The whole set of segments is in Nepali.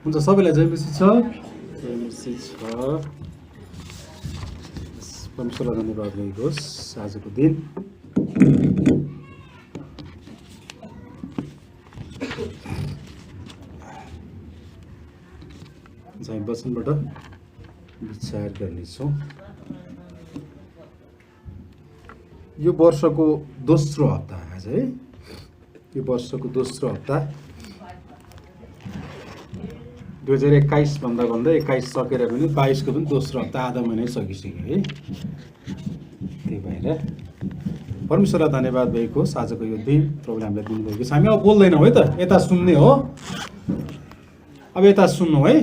हुन्छ सबैलाई जय मसी छ। जय मसी छ। परमेश्वरलाई धन्यवाद दिनुहोस् आजको दिन। चाहिँ वचनबाट विचार गर्नेछौँ। यो वर्षको दोस्रो हप्ता आज है, यो वर्षको दोस्रो हप्ता 2021 भन्दा 21 सकेर पनि 22 को पनि दोस्रो हप्ता आधा महिना सकिसक्यो है। त्यही भएर परमेश्वरलाई धन्यवाद भएको आजको यो दिन प्रभुले हामीलाई दिनुभएको छ। हामी अब बोल्दैनौँ है त, यता सुन्ने हो। अब यता सुन्नु है,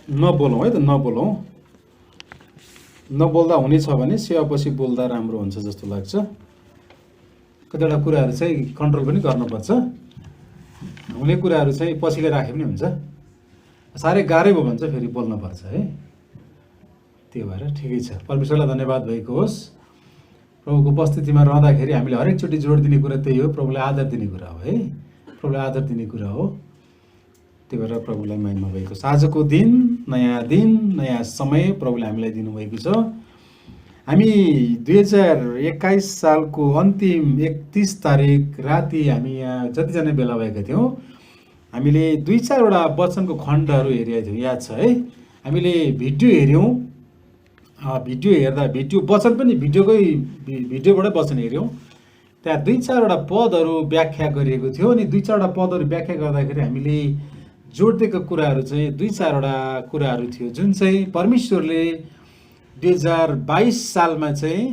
नबोलौँ है त, नबोलौँ। नबोल्दा हुनेछ भने सेवापछि बोल्दा राम्रो हुन्छ जस्तो लाग्छ। कतिवटा कुराहरू चाहिँ कन्ट्रोल पनि गर्नुपर्छ। हुने कुराहरू चाहिँ पछिले राखे पनि हुन्छ। साह्रै गाह्रै भयो भने चाहिँ फेरि बोल्नुपर्छ है। त्यो भएर ठिकै छ। परमेश्वरलाई धन्यवाद भएको होस्। प्रभुको उपस्थितिमा रहँदाखेरि हामीले हरेकचोटि जोड दिने कुरा त्यही हो, प्रभुलाई आदर दिने कुरा हो है। प्रभुलाई आदर दिने कुरा हो। त्यही भएर प्रभुलाई महिमा भएको छ। आजको दिन, नयाँ समय प्रभुले हामीलाई दिनुभएको छ। हामी 2021 सालको अन्तिम 31 तारिक राति हामी यहाँ जतिजना भेला भएका थियौँ, हामीले 2-4वटा वचनको खण्डहरू हेरेका थियौँ, याद छ है। हामीले भिडियो हेऱ्यौँ। भिडियो हेर्दा वचन पनि भिडियोबाटै वचन हेऱ्यौँ। त्यहाँ 2-4वटा पदहरू व्याख्या गरिएको थियो। अनि 2-4वटा पदहरू व्याख्या गर्दाखेरि हामीले जोडिदिएको कुराहरू चाहिँ 2-4वटा कुराहरू थियो, जुन चाहिँ परमेश्वरले 2022 सालमा चाहिँ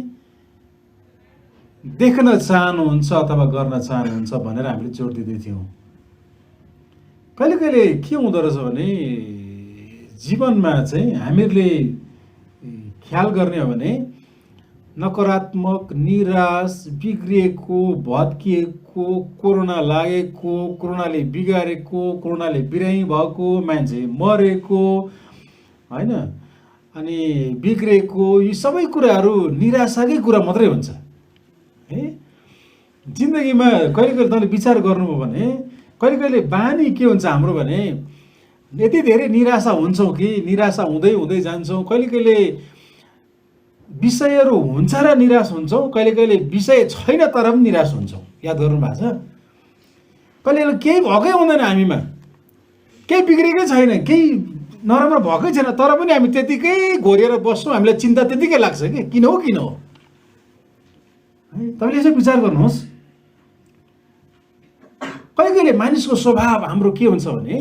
देख्न चाहनुहुन्छ अथवा गर्न चाहनुहुन्छ भनेर हामीले जोड दिँदै थियौँ। कहिले कहिले के हुँदो रहेछ भने जीवनमा चाहिँ हामीहरूले ख्याल गर्ने हो भने नकारात्मक, निराश, बिग्रिएको, भत्किएको, कोरोना लागेको, कोरोनाले बिगारेको, कोरोनाले बिरामी भएको, मान्छे मरेको होइन, अनि बिग्रेको, यी सबै कुराहरू निराशाकै कुरा मात्रै हुन्छ है। जिन्दगीमा कहिले कहिले तपाईँले विचार गर्नुभयो भने कहिले कहिले बानी के हुन्छ हाम्रो भने यति धेरै निराशा हुन्छौँ कि निराशा हुँदै हुँदै जान्छौँ। कहिले कहिले विषयहरू हुन्छ र निराश हुन्छौँ, कहिले कहिले विषय छैन तर पनि निराश हुन्छौँ। याद गर्नु भएको छ। कहिले कहिले केही भएकै हुँदैन, हामीमा केही बिग्रेकै छैन, केही नराम्रो भएकै छैन, तर पनि हामी त्यतिकै घोरिएर बस्छौँ। हामीलाई चिन्ता त्यतिकै लाग्छ कि किन हो है। तपाईँले यसो विचार गर्नुहोस्। कहिले कहिले मानिसको स्वभाव हाम्रो के हुन्छ भने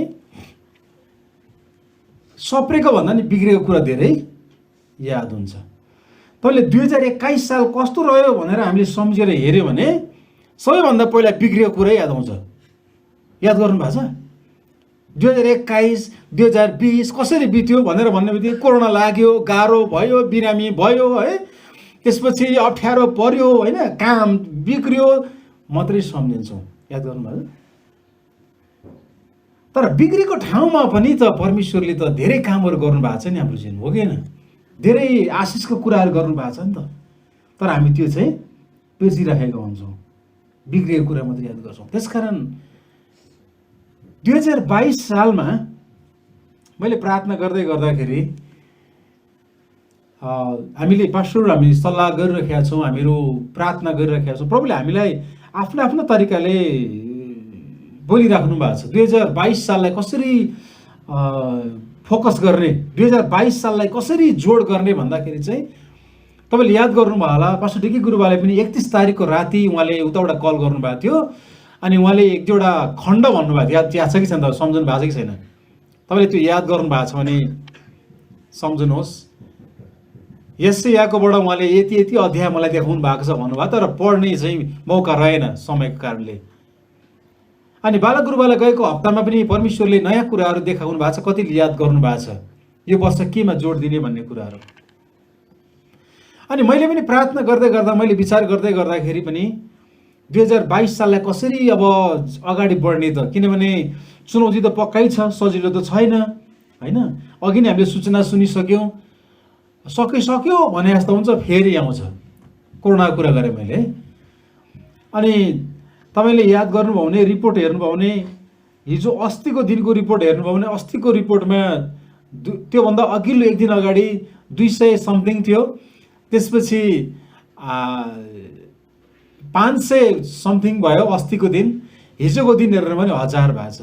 सप्रेको भन्दा नि बिग्रेको कुरा धेरै याद हुन्छ। तपाईँले 2021 साल कस्तो रह्यो भनेर हामीले सम्झेर हेऱ्यो भने सबैभन्दा पहिला बिग्रेको कुरा याद आउँछ। याद गर्नु भएको छ। 2021 2020 कसरी बित्यो भनेर भन्ने बित्तिकै कोरोना लाग्यो, गाह्रो भयो, बिरामी भयो है, त्यसपछि अप्ठ्यारो पर्यो होइन, काम बिग्रियो मात्रै सम्झिन्छौँ। याद गर्नुभयो। तर बिग्रेको ठाउँमा पनि त परमेश्वरले त धेरै कामहरू गर्नुभएको छ नि हाम्रो जीवन, हो कि होइन? धेरै आशिषको कुराहरू गर्नुभएको छ नि त। तर हामी त्यो चाहिँ बिर्सिराखेका हुन्छौँ, बिग्रेको कुरा मात्रै याद गर्छौँ। त्यसकारण 2022 सालमा मैले प्रार्थना गर्दाखेरि हामीले पास्टर हामी सल्लाह गरिरहेका छौँ, हामीहरू प्रार्थना गरिरहेका छौँ। प्रभुले हामीलाई आफ्नो आफ्नो तरिकाले बोलिराख्नु भएको छ। 2022 साललाई कसरी फोकस गर्ने, 2022 साललाई कसरी जोड गर्ने भन्दाखेरि चाहिँ तपाईँले याद गर्नुभयो होला, पास्टर डिकी गुरुबाले पनि 31 तारिकको राति उहाँले उताबाट कल गर्नुभएको थियो। अनि उहाँले एक दुईवटा खण्ड भन्नुभएको थियो। याद छ कि छैन, सम्झनु भएको छ कि छैन? तपाईँले त्यो याद गर्नु भएको छ भने सम्झनुहोस्। यशायाकोबाट उहाँले यति अध्याय मलाई देखाउनु भएको छ भन्नुभयो, तर पढ्ने चाहिँ मौका रहेन समयको कारणले। अनि बालक गुरुबालाई गएको हप्तामा पनि परमेश्वरले नयाँ कुराहरू देखाउनु भएको छ। कतिले याद गर्नु भएको छ यो वर्ष केमा जोड दिने भन्ने कुराहरू। अनि मैले पनि प्रार्थना गर्दा मैले विचार गर्दाखेरि पनि 2022 साललाई कसरी अब अगाडि बढ्ने त, किनभने चुनौती त पक्कै छ, सजिलो त छैन होइन। अघि नै हामीले सूचना सुनिसक्यौँ, सक्यो भने जस्तो हुन्छ, फेरि आउँछ। कोरोनाको कुरा गरेँ मैले। अनि तपाईँले याद गर्नुभयो भने, रिपोर्ट हेर्नुभयो भने हिजो अस्तिको दिनको रिपोर्ट हेर्नुभयो भने अस्तिको रिपोर्टमा त्योभन्दा अघिल्लो एक दिन अगाडि 200 समथिङ थियो, त्यसपछि 500 समथिङ भयो अस्तिको दिन, हिजोको दिन हेरेर भने 1000 भएको छ।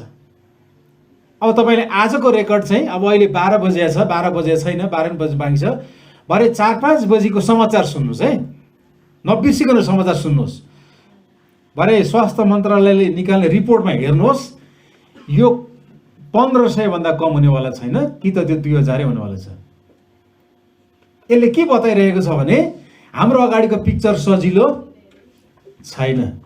अब तपाईँले आजको रेकर्ड चाहिँ अब अहिले 12 बजे छ, 12 बजे छैन, 12 बजे बाँकी छ, भरे 4-5 बजीको समाचार सुन्नुहोस् है, नबिर्सिकन समाचार सुन्नुहोस्। भरे स्वास्थ्य मन्त्रालयले निकाल्ने रिपोर्टमा हेर्नुहोस्, यो 1500 भन्दा कम हुनेवाला छैन कि त त्यो 2000 हुनेवाला छ। यसले के बताइरहेको छ भने हाम्रो अगाडिको पिक्चर सजिलो छैन।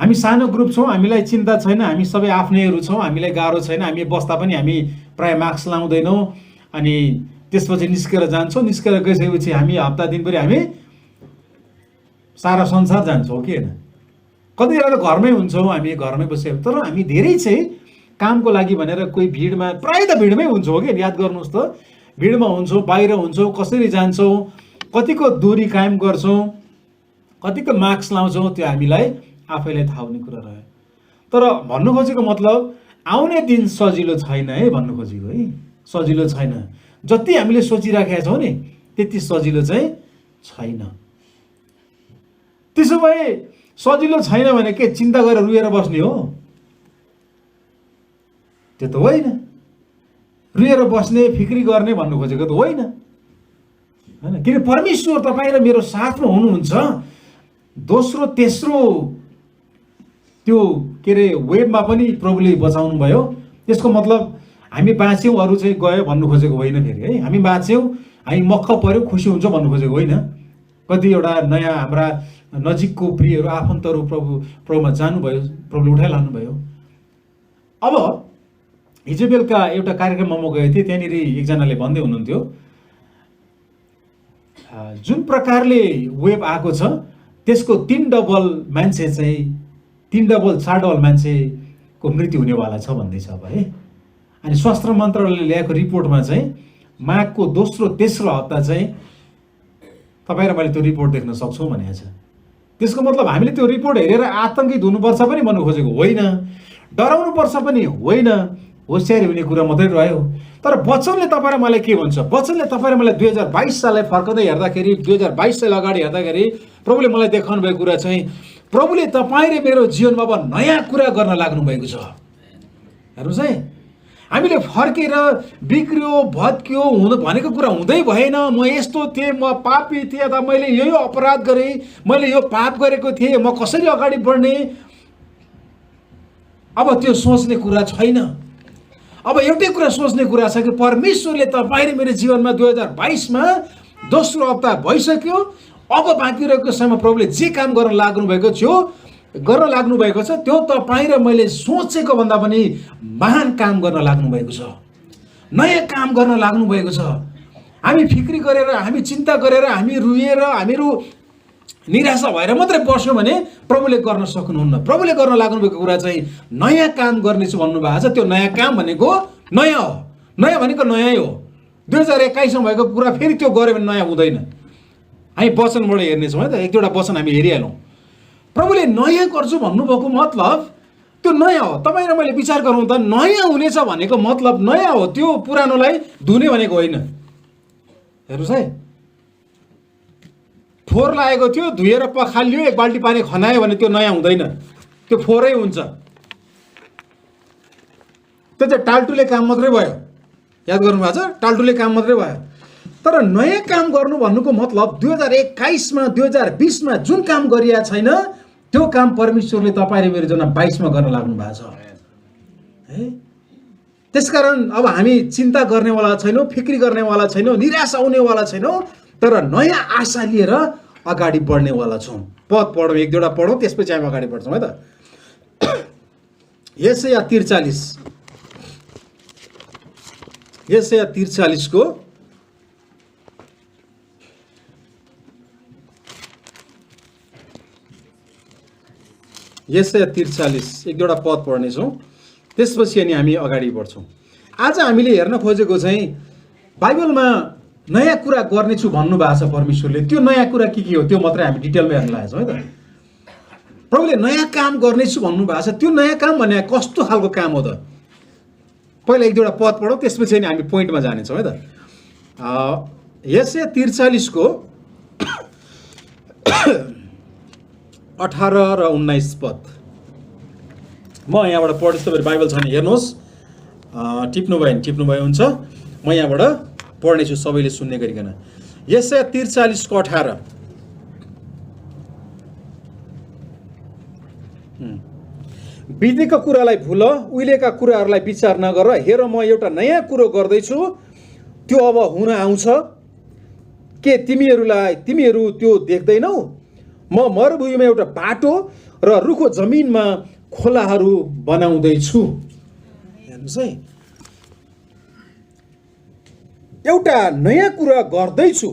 हामी सानो ग्रुप छौँ, हामीलाई चिन्ता छैन, हामी सबै आफ्नैहरू छौँ, हामीलाई गाह्रो छैन, हामी बस्दा पनि हामी प्राय मास्क लाउँदैनौँ, अनि त्यसपछि निस्केर जान्छौँ, निस्केर गइसकेपछि हामी हप्ता दिनभरि हामी सारा संसार जान्छौँ कि होइन। कतिजना त घरमै हुन्छौँ, हामी घरमै बसेर, तर हामी धेरै चाहिँ कामको लागि भनेर कोही भिडमा, प्रायः त भिडमै हुन्छौँ कि, याद गर्नुहोस् त, भिडमा हुन्छौँ, बाहिर हुन्छौँ, कसरी जान्छौँ, कतिको दूरी कायम गर्छौँ, कतिको मास्क लाउँछौँ, त्यो हामीलाई आफैलाई थाहा हुने कुरा रह्यो। तर भन्नु खोजेको मतलब आउने दिन सजिलो छैन है, भन्नु खोजेको है, सजिलो छैन। जति हामीले सोचिराखेका छौँ नि त्यति सजिलो चाहिँ छैन। त्यसो भए सजिलो छैन भने के चिन्ता गरेर रुएर बस्ने हो? त्यो त होइन। रुएर बस्ने, फिक्री गर्ने भन्नु खोजेको त होइन, होइन। किन परमेश्वर तपाईँ र मेरो साथमा हुनुहुन्छ। दोस्रो तेस्रो त्यो के अरे वेबमा पनि प्रभुले बचाउनु भयो। त्यसको मतलब हामी बाँच्यौँ अरू चाहिँ गयो भन्नु खोजेको होइन फेरि है। हामी बाँच्यौँ, हामी मक्ख पर्यो, खुसी हुन्छ भन्नु खोजेको होइन। कतिवटा नयाँ हाम्रा नजिकको प्रियहरू आफन्तहरू प्रभुमा जानुभयो, प्रभुले उठाइलानुभयो। अब हिजो बेलुका एउटा कार्यक्रममा म गएको थिएँ, त्यहाँनिर एकजनाले भन्दै हुनुहुन्थ्यो जुन प्रकारले वेब आएको छ त्यसको 3 डबल मान्छे चाहिँ 3 डबल 4 डबल मान्छेको मृत्यु हुनेवाला छ भन्दैछ अब है। अनि स्वास्थ्य मन्त्रालयले ल्याएको रिपोर्टमा चाहिँ माघको दोस्रो तेस्रो हप्ता चाहिँ तपाईँ र मैले त्यो रिपोर्ट देख्न सक्छौँ भनेको छ। त्यसको मतलब हामीले त्यो रिपोर्ट हेरेर आतङ्कित हुनुपर्छ पनि भन्नु खोजेको होइन, डराउनु पर्छ पनि होइन, होसियारी हुने कुरा मात्रै रह्यो। तर वचनले तपाईँ र मलाई के भन्छ? वचनले तपाईँ र मलाई 2022 साललाई फर्कँदै हेर्दाखेरि, 2022 साल अगाडि हेर्दाखेरि प्रभुले मलाई देखाउनु भएको कुरा चाहिँ प्रभुले तपाईँ र मेरो जीवनमा अब नयाँ कुरा गर्न लाग्नु भएको छ। हेर्नुहोस् है, हामीले फर्केर बिग्रियो भत्कियो हुनु भनेको कुरा हुँदै भएन। म यस्तो थिएँ, म पापी थिएँ, अथवा मैले यो अपराध गरेँ, मैले यो पाप गरेको थिएँ, म कसरी अगाडि बढ्ने, अब त्यो सोच्ने कुरा छैन। अब एउटै कुरा सोच्ने कुरा छ कि परमेश्वरले तपाईँ र मेरो जीवनमा 2022मा दोस्रो हप्ता भइसक्यो, अब बाँकी रहेको समयमा प्रभुले जे काम गर्न लाग्नु भएको छ त्यो तपाईँ र मैले सोचेको भन्दा पनि महान काम गर्न लाग्नु भएको छ, नयाँ काम गर्न लाग्नु भएको छ। हामी फिक्री गरेर, हामी चिन्ता गरेर, हामी रुएर, हामीहरू निराशा भएर मात्रै बस्यो भने प्रभुले गर्न सक्नुहुन्न। प्रभुले गर्न लाग्नुभएको कुरा चाहिँ नयाँ काम गर्नेछु भन्नुभएको छ। त्यो नयाँ काम भनेको नयाँ हो, नयाँ भनेको नयाँ हो। 2021 मा भएको कुरा फेरि त्यो गऱ्यो भने नयाँ हुँदैन। हामी वचनबाट हेर्नेछौँ है त, एक दुईवटा वचन हामी हेरिहालौँ। प्रभुले नयाँ गर्छु भन्नुभएको मतलब त्यो नयाँ हो। तपाईँ र मैले विचार गरौँ त, नयाँ हुनेछ भनेको मतलब नयाँ हो, त्यो पुरानोलाई धुने भनेको होइन। हेर्नुहोस् है, फोहोर लागेको थियो, धुएर पखालियो, एक बाल्टी पानी खनायो भने त्यो नयाँ हुँदैन, त्यो फोहोरै हुन्छ। त्यो चाहिँ टालटुले काम मात्रै भयो। याद गर्नुभएको छ, टालटुले काम मात्रै भयो। तर नयाँ काम गर्नु भन्नुको मतलब 2021 मा 2020 मा जुन काम गरिया छैन त्यो काम परमेश्वरले तपाईँ र मेरो जीवनमा 22 मा गर्न लाग्नु भएको छ है। त्यसकारण अब हामी चिन्ता गर्नेवाला छैनौँ, फिक्री गर्नेवाला छैनौँ, निराशा हुनेवाला छैनौँ, तर नयाँ आशा लिएर अगाडि बढ्नेवाला छौँ। पद पढौँ, एक दुईवटा पढौँ, त्यसपछि हामी अगाडि बढ्छौँ है त। यशाया 43 को यशाया 43 एक दुईवटा पद पढ्नेछौँ, त्यसपछि अनि हामी अगाडि बढ्छौँ। आज हामीले हेर्न खोजेको चाहिँ बाइबलमा नयाँ कुरा गर्नेछु भन्नुभएको छ परमेश्वरले। त्यो नयाँ कुरा के हो त्यो मात्रै हामी डिटेलमा हेर्न लागेको छौँ है त। प्रभुले नयाँ काम गर्नेछु भन्नुभएको छ। त्यो नयाँ काम भने कस्तो खालको काम हो त? पहिला एक दुईवटा पद पढौँ, त्यसपछि नि हामी पोइन्टमा जानेछौँ है त। यशाया 43 को 18 र 19 पद म यहाँबाट पढ्छु। तपाईँहरू बाइबल छ भने हेर्नुहोस्, टिप्नुभयो हुन्छ। म यहाँबाट पढ्नेछु सबैले सुन्ने गरिकन। यशाया 43 को 18। बितेका कुरालाई भुल, उहिलेका कुराहरूलाई विचार नगर। हेर म एउटा नयाँ कुरो गर्दैछु, त्यो अब हुन आउँछ। के तिमीहरू त्यो देख्दैनौ? म मरुभूमिमा एउटा बाटो र रुखो जमिनमा खोलाहरू बनाउँदैछु। हेर्नुहोस् है, एउटा नयाँ कुरा गर्नेछु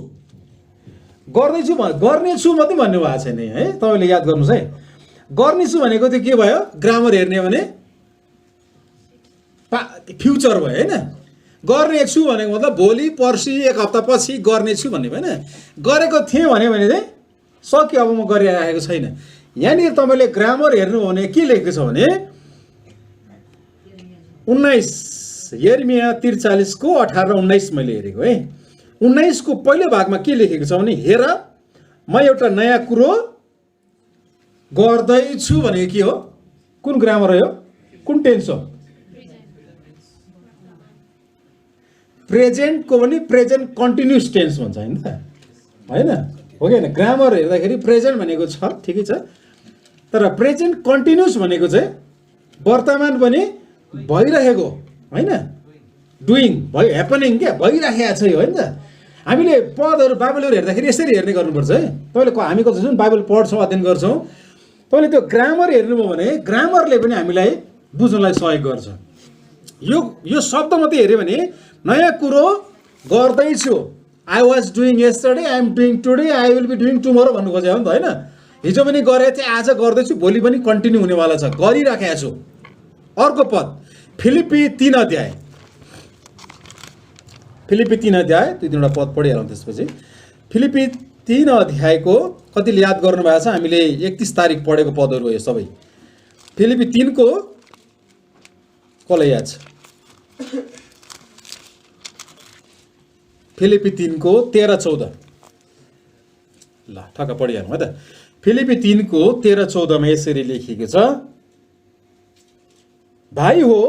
मात्रै भन्नुभएको छैन है। तपाईँले याद गर्नुहोस् है, गर्नेछु भनेको त्यो के भयो? ग्रामर हेर्ने भने फ्युचर भयो होइन। गर्नेछु भनेको मतलब भोलि, पर्सि, एक हप्ता पछि गर्नेछु भन्ने भएन। गरेको थिएँ भने चाहिँ सक्यो, अब म गरिराखेको छैन। यहाँनिर तपाईँले ग्रामर हेर्नु हो भने के लेखेको छ भने 19 यिर्मया 43 को 18 र 19 मैले हेरेको है। 19 को पहिलो भागमा के लेखेको छ भने हेर म एउटा नयाँ कुरो गर्दैछु भनेको के हो? कुन ग्रामर हो? कुन टेन्स हो? प्रेजेन्टको पनि प्रेजेन्ट कन्टिन्युस टेन्स भन्छ होइन त, होइन हो कि होइन? ग्रामर हेर्दाखेरि प्रेजेन्ट भनेको छ, ठिकै छ, तर प्रेजेन्ट कन्टिन्युस भनेको चाहिँ वर्तमान पनि भइरहेको होइन, डुइङ भयो, ह्यापनिङ क्या, भइराखेको छ यो होइन त। हामीले पदहरू बाइबलहरू हेर्दाखेरि यसरी हेर्ने गर्नुपर्छ है। तपाईँले हामी कस्तो जुन बाइबल पढ्छौँ, अध्ययन गर्छौँ, तपाईँले त्यो ग्रामर हेर्नुभयो भने ग्रामरले पनि हामीलाई बुझ्नलाई सहयोग गर्छ। यो शब्द मात्रै हेऱ्यो भने नयाँ कुरो गर्दैछु, I was doing yesterday, I am doing today, I will be doing tomorrow भन्नु खोजेको हो नि त होइन। हिजो पनि गरेको थिएँ, आज गर्दैछु, भोलि पनि कन्टिन्यू हुनेवाला छ, गरिराखेको छु। अर्को पद फिलिप्पी 3 अध्याय, फिलिप्पी 3 अध्याय 2-3वटा पद पढिहालौँ। त्यसपछि फिलिप्पी 3 अध्यायको कतिले याद गर्नुभएको छ? हामीले 31 तारिक पढेको पदहरू हो यो सबै। फिलिप्पी 3 को कसलाई याद छ? फिलिप्पी 3 को 13-14 ल ठक्क पढिहालौँ है त। फिलिप्पी 3 को 13-14 यसरी लेखिएको छ, भाइ हो,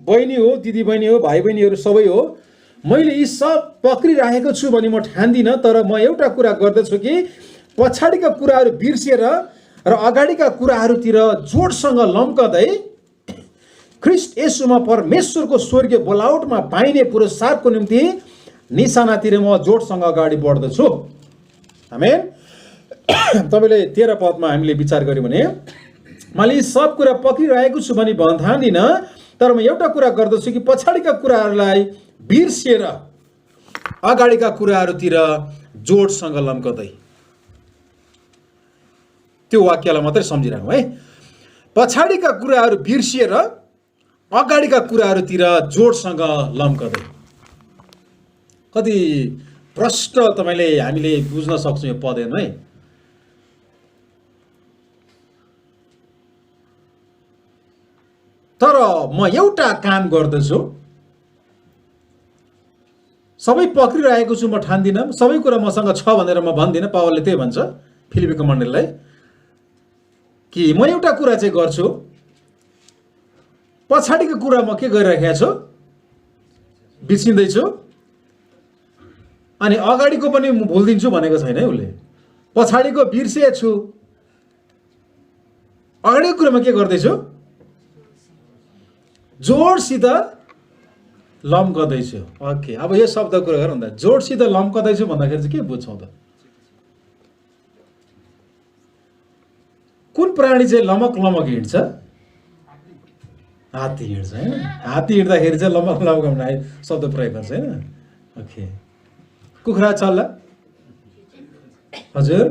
बहिनी हो, दिदी बहिनी हो, भाइ बहिनीहरू सबै हो, मैले यी सब पक्रिराखेको छु भने म ठान्दिनँ, तर म एउटा कुरा गर्दछु कि पछाडिका कुराहरू बिर्सिएर र अगाडिका कुराहरूतिर जोडसँग लम्कदै ख्रिस्ट येशूमा परमेश्वरको स्वर्गीय बोलावटमा पाइने पुरस्कारको निम्ति निशानातिर म जोडसँग अगाडि बढ्दछु। आमेन। तपाईँले 13 पदमा हामीले विचार गर्यौँ भने मैले यी सब कुरा पक्रिरहेको छु भने ठान्दिनँ, तर म एउटा कुरा गर्दछु कि पछाडिका कुराहरूलाई बिर्सिएर अगाडिका कुराहरूतिर जोडसँग लम्कदै। त्यो वाक्यलाई मात्रै सम्झिराखौँ है। पछाडिका कुराहरू बिर्सिएर अगाडिका कुराहरूतिर जोडसँग लम्कदै। कति प्रष्ट हामीले बुझ्न सक्छौँ यो पद हेर्नु है। तर म एउटा काम गर्दछु, सबै पक्रिरहेको छु म ठान्दिनँ, सबै कुरा मसँग छ भनेर म भन्दिनँ। पावलले त्यही भन्छ फिलिप्पीको मण्डलीलाई कि म एउटा कुरा चाहिँ गर्छु, पछाडिको कुरा म के गरिरहेको छु? बिर्सिँदैछु, अनि अगाडिको पनि म भुलिदिन्छु भनेको छैन है उसले। पछाडिको बिर्सिएछु, अगाडिको कुरामा के गर्दैछु? जोडसित लम्कदैछु। ओके, अब यो शब्द कुरा गरौँ त। जोडसित लम्कदैछु भन्दाखेरि चाहिँ के बुझ्छौँ त? कुन प्राणी चाहिँ लमक हिँड्छ? हात्ती हिँड्छ होइन। हात्ती हिँड्दाखेरि चाहिँ लमक भन्ने शब्द प्रयोग गर्छ होइन। ओके, कुखुरा चल्ला, हजुर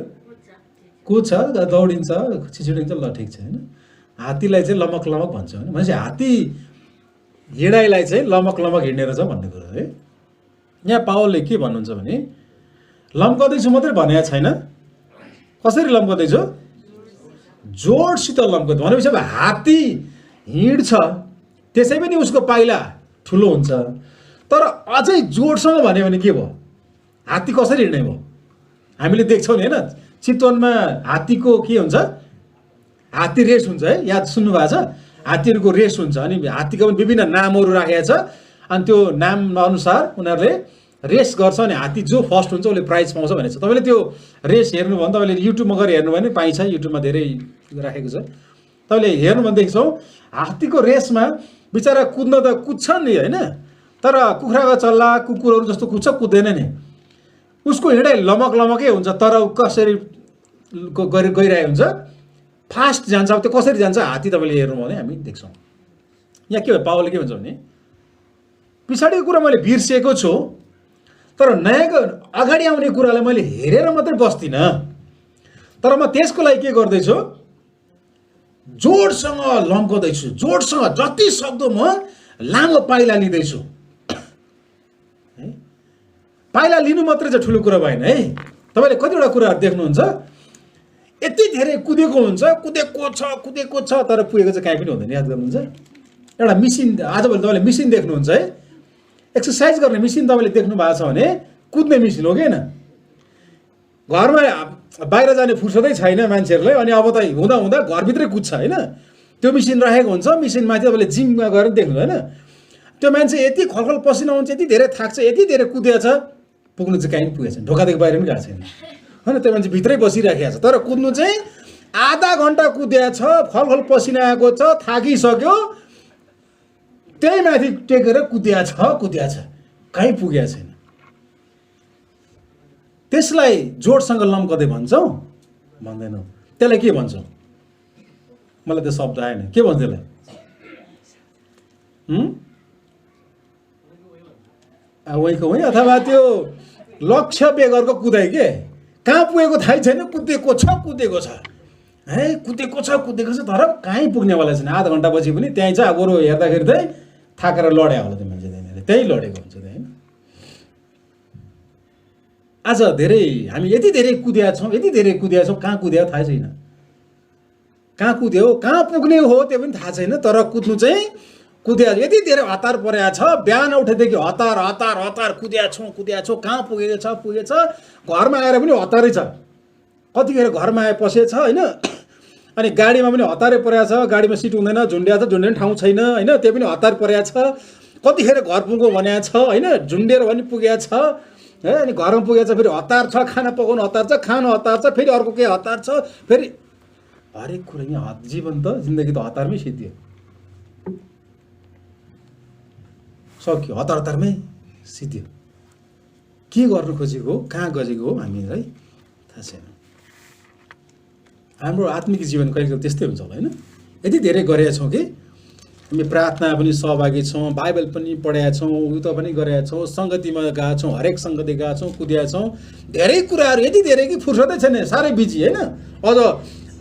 कुद्छ, दौडिन्छ, छिचिडिन्छ, ल ठिक छ होइन। हात्तीलाई चाहिँ लमक भन्छ होइन। भनेपछि हात्ती हिँडाइलाई चाहिँ लमक हिँड्ने रहेछ भन्ने कुरो है। यहाँ पावलले के भन्नुहुन्छ भने लम्कदैछु मात्रै भनेको छैन, कसरी लम्कदैछु? जोडसित लम्कदै। भनेपछि अब हात्ती हिँड्छ, त्यसै पनि उसको पाइला ठुलो हुन्छ। तर अझै जोडसँग भन्यो भने के भयो, हात्ती कसरी हिँड्ने भयो हामीले देख्छौँ नि होइन। चितवनमा हात्तीको के हुन्छ, हात्ती रेस हुन्छ है, याद सुन्नु भएको छ, हात्तीहरूको रेस हुन्छ। अनि हात्तीको पनि विभिन्न नामहरू राखेको छ, अनि त्यो नाम अनुसार उनीहरूले रेस गर्छ, अनि हात्ती जो फर्स्ट हुन्छ उसले प्राइज पाउँछ भनेको छ। तपाईँले त्यो रेस हेर्नु भने तपाईँले युट्युबमा गएर हेर्नु भने पाइन्छ, युट्युबमा धेरै राखेको छ, तपाईँले हेर्नु भनेदेखि छौँ हात्तीको रेसमा बिचरा कुद्न त कुद्छ नि होइन, तर कुखुराको चल्ला कुकुरहरू जस्तो कुद्छ कुद्दैन नि, उसको हिँडाइ लमक लमकै हुन्छ, तर कसरी गइरहेको हुन्छ, फास्ट जान्छ। अब त्यो कसरी जान्छ हात्ती तपाईँले हेर्नु भने हामी देख्छौँ। यहाँ के भयो, पावलले के भन्छ भने पछाडिको कुरा मैले बिर्सिएको छु, तर नयाँको अगाडि आउने कुरालाई मैले हेरेर मात्रै बस्दिनँ, तर म त्यसको लागि के गर्दैछु, जोडसँग लम्काउँदैछु, जोडसँग जति सक्दो म लामो पाइला लिँदैछु। पाइला लिनु मात्रै चाहिँ ठुलो कुरा भएन है। तपाईँले कतिवटा कुराहरू देख्नुहुन्छ, यति धेरै कुदेको हुन्छ, कुदेको छ तर पुगेको चाहिँ कहीँ पनि हुँदैन। याद गर्नुहुन्छ, एउटा मिसिन आजभोलि तपाईँले मिसिन देख्नुहुन्छ है, एक्सर्साइज गर्ने मिसिन तपाईँले देख्नु भएको छ भने कुद्ने मिसिन हो कि होइन। घरमा बाहिर जाने फुर्सदै छैन मान्छेहरूलाई, अनि अब त हुँदा हुँदा घरभित्रै कुद्छ होइन, त्यो मिसिन राखेको हुन्छ। मिसिनमाथि तपाईँले जिममा गएर देख्नु होइन, त्यो मान्छे यति खलखल पसिना हुन्छ, यति धेरै थाक्छ, यति धेरै कुदेको छ, पुग्नु चाहिँ कहीँ पनि पुगेको छैन, ढोकादेखि बाहिर पनि गएको छैन होइन। त्यो मान्छे भित्रै बसिराखेको छ, तर कुद्नु चाहिँ आधा घन्टा कुदेको छ, खलखल पसिना आएको छ, थाकिसक्यो, त्यही माथि टेकेर कुदिया छ, कहीँ पुगेको छैन। त्यसलाई जोडसँग लम्काउँदै भन्छौँ, भन्दैनौँ। त्यसलाई के भन्छौँ, मलाई त्यो शब्द आएन, के भन्छ त्यसलाई? वहीँको वहीँ, अथवा त्यो लक्ष्य बेगरको कुदाइ के, कहाँ पुगेको थाहै छैन, कुदेको छ है, कुदेको छ, तर कहीँ पुग्नेवाला छैन। आधा घन्टा पछि पनि त्यहीँ चाहिँ अब हेर्दाखेरि चाहिँ थाकेर लड्या होला त्यो मान्छे, त्यहीँ लडेको हुन्छ त्यही। आज धेरै हामी यति धेरै कुदेका छौँ, कहाँ कुद्यो थाहै छैन, कहाँ कुद्यो, कहाँ पुग्ने हो त्यो पनि थाहा छैन, तर कुद्नु चाहिँ कुद्या, यति धेरै हतार परेको छ, बिहान उठेदेखि हतार कुद्या छौँ, कहाँ पुगेको छ, घरमा आएर पनि हतारै छ, कतिखेर घरमा आए पसेछ होइन, अनि गाडीमा पनि हतारै परेको छ, गाडीमा सिट हुँदैन, झुन्डिने ठाउँ छैन होइन, त्यो पनि हतार परेको छ, कतिखेर घर पुगौँ भनेको छ होइन, झुन्डेर पनि पुगेको छ है, अनि घरमा पुगेको छ, फेरि हतार छ, खाना पकाउनु हतार छ, खानु हतार छ, फेरि अर्को के हतार छ, फेरि हरेक कुरा यहाँ जीवन त जिन्दगी त हतारमै सिद्धियो, सक्यो, हतारमै सिद्धियो। के गर्नु खोजेको हो, कहाँ गजेको हो हामीलाई थाहा छैन। हाम्रो आत्मिक जीवन कहिले त्यस्तै हुन्छ होला होइन। यति धेरै गरेका छौँ कि हामी प्रार्थना पनि सहभागी छौँ, बाइबल पनि पढेका छौँ, उता पनि गरेका छौँ, सङ्गतिमा गएका छौँ, हरेक सङ्गति गएका छौँ, कुदेका छौँ, धेरै कुराहरू यति धेरै कि फुर्सदै छैन, साह्रै बिजी होइन। अझ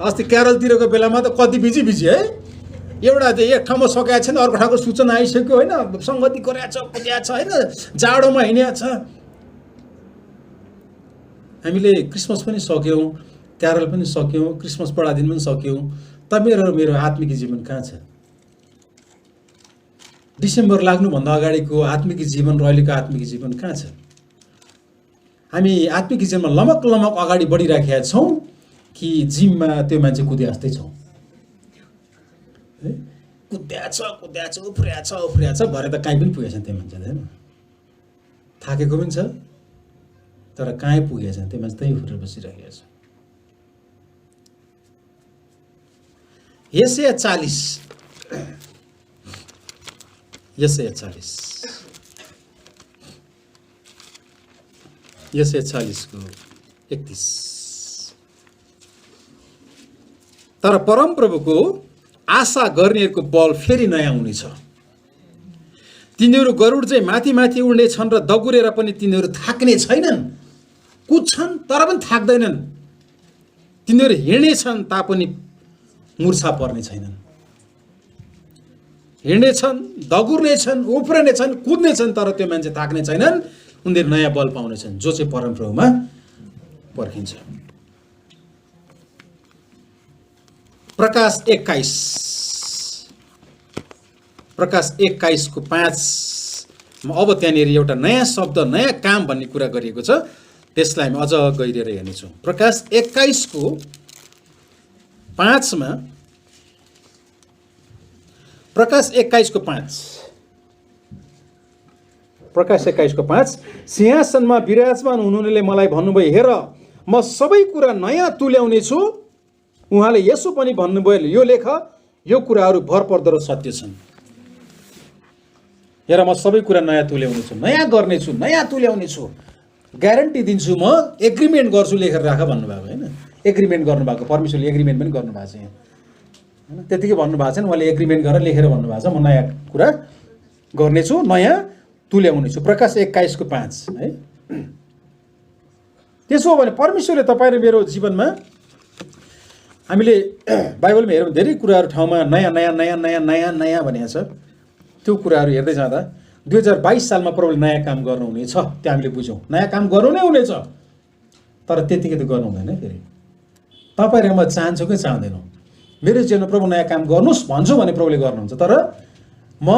अस्ति क्यारलतिरको बेलामा त कति बिजी है, एउटा एक ठाउँमा सकेको छैन, अर्को ठाउँको सूचना आइसक्यो होइन, सङ्गति गरेका छ, कुदेका छ होइन, जाडोमा हिँडेको छ। हामीले क्रिसमस पनि सक्यौँ, क्यारल पनि सक्यौँ, क्रिसमस बडा दिन पनि सक्यौँ, त मेरो आत्मिक जीवन कहाँ छ? डिसेम्बर लाग्नुभन्दा अगाडिको आत्मिक जीवन र अहिलेको आत्मिक जीवन कहाँ छ? हामी आत्मिक जीवनमा लमक अगाडि बढिराखेका छौँ कि जिममा त्यो मान्छे कुदे जस्तै छौँ? कुद्या छ, उफ्रिया छ, भरे त कहीँ पनि पुगेको छैन त्यो मान्छे होइन, थाकेको पनि छ, तर कहीँ पुगेको छैन त्यो मान्छे, त्यहीँ उफ्रेर बसिरहेको छ। यसया 40 को 31। तर परमप्रभुको आशा गर्नेहरूको बल फेरि नयाँ हुनेछ, तिनीहरू गरुड चाहिँ माथि माथि उड्ने छन् र दगुरेर पनि तिनीहरू थाक्ने छैनन्, कुद्छन् तर पनि थाक्दैनन्, तिनीहरू हिँड्नेछन् तापनि मुर्छा पर्ने छैनन्, हिँड्नेछन्, दगुर्नेछन्, उफ्रनेछन्, कुद्नेछन्, तर त्यो मान्छे थाक्ने छैनन्, उनीहरू नयाँ बल पाउनेछन्, जो चाहिँ परमप्रभुमा पर्खिन्छ। प्रकाश 21 को 5 अब त्यहाँनिर एउटा नयाँ शब्द नयाँ काम भन्ने कुरा गरिएको छ, त्यसलाई हामी अझ गहिरेर हेर्नेछौँ। प्रकाश 21:5 प्रकाश 21:5 प्रकाश 21:5 सिंहासनमा विराजमान हुनुहुनेले मलाई भन्नुभयो, हेर म सबै कुरा नयाँ तुल्याउने छु। उहाँले यसो पनि भन्नुभयो, यो लेख, यो कुराहरू भरपर्दो र सत्य छन्। हेर म सबै कुरा नयाँ तुल्याउने छु, नयाँ गर्नेछु, नयाँ तुल्याउने छु, ग्यारेन्टी दिन्छु, म एग्रिमेन्ट गर्छु, लेखेर राख भन्नुभएको होइन। एग्रिमेन्ट गर्नुभएको, परमेश्वरले एग्रिमेन्ट पनि गर्नुभएको छ यहाँ होइन। त्यतिकै भन्नुभएको छैन, उहाँले एग्रिमेन्ट गरेर लेखेर भन्नुभएको छ, म नयाँ कुरा गर्नेछु, नयाँ तुल्याउने छु। प्रकाश 21:5 है। त्यसो हो भने परमेश्वरले तपाईँ र मेरो जीवनमा, हामीले बाइबलमा हेऱ्यौँ धेरै कुराहरू ठाउँमा नयाँ नयाँ नयाँ नयाँ नयाँ नयाँ भनेको छ। त्यो कुराहरू हेर्दै जाँदा 2022 सालमा प्रभुले नयाँ काम गर्नुहुनेछ, त्यो हामीले बुझ्यौँ। नयाँ काम गर्नु नै हुनेछ, तर त्यतिकै त गर्नु हुँदैन फेरि। तपाईँ र म चाहन्छौँ कि चाहँदैनौँ, मेरो जीवनमा प्रभु नयाँ काम गर्नुहोस् भन्छु भने प्रभुले गर्नुहुन्छ। तर म,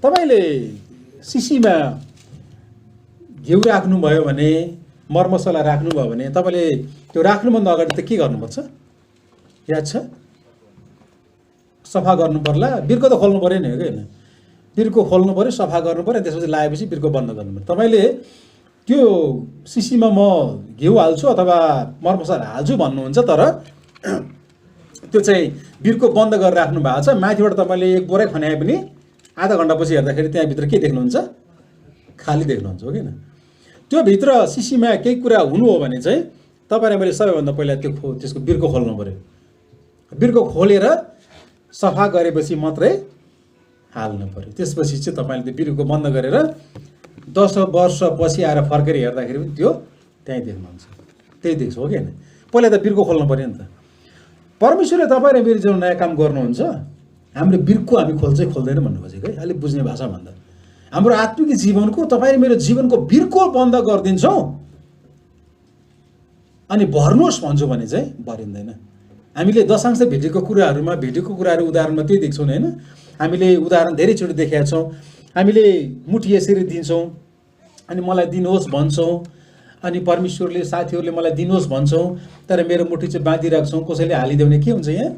तपाईँले सिसीमा घिउ राख्नुभयो भने, मरमसला राख्नुभयो भने, तपाईँले त्यो राख्नुभन्दा अगाडि त के गर्नुपर्छ याद छ? सफा गर्नु पर्ला, बिर्को त खोल्नु पऱ्यो नि, हो कि होइन? बिर्को खोल्नु पऱ्यो, सफा गर्नु पऱ्यो, त्यसपछि लगाएपछि बिर्को बन्द गर्नु पऱ्यो। तपाईँले त्यो सिसीमा म घिउ हाल्छु अथवा मरमसला हाल्छु भन्नुहुन्छ, तर त्यो चाहिँ बिर्को बन्द गरेर राख्नु भएको छ। माथिबाट तपाईँले एक बोरै खन्याए पनि आधा घन्टापछि हेर्दाखेरि त्यहाँभित्र के देख्नुहुन्छ? खाली देख्नुहुन्छ, हो कि होइन? त्यो भित्र सिसीमा केही कुरा हुनु हो भने चाहिँ तपाईँले मैले सबैभन्दा पहिला त्यसको बिर्को खोल्नु पऱ्यो। बिर्को खोलेर सफा गरेपछि मात्रै हाल्नु पऱ्यो। त्यसपछि चाहिँ तपाईँले त्यो बिर्को बन्द गरेर 10 वर्षपछि आएर फर्केर हेर्दाखेरि पनि त्यो त्यहीँ देख्नुहुन्छ, त्यही देख्छ, हो कि होइन? पहिला त बिर्को खोल्नु पऱ्यो नि त। परमेश्वरले तपाईँ र मेरो जीवन नयाँ काम गर्नुहुन्छ, हाम्रो बिर्को हामी खोल्छै खोल्दैन भन्नु खोजेको है, अलिक बुझ्ने भाषा भन्दा। हाम्रो आत्मिक जीवनको, तपाईँ र मेरो जीवनको बिर्को बन्द गरिदिन्छौँ अनि भर्नुहोस् भन्छु भने चाहिँ भरिँदैन। हामीले दशांश भेटेको कुराहरू उदाहरणमा त्यही देख्छौँ नि होइन। हामीले उदाहरण धेरैचोटि देखेका छौँ। हामीले मुठी यसरी दिन्छौँ अनि मलाई दिनुहोस् भन्छौँ, अनि परमेश्वरले, साथीहरूले मलाई दिनुहोस् भन्छौँ, तर मेरो मुठी चाहिँ बाँधिराख्छौँ, कसैले हालिदेउने। के हुन्छ यहाँ?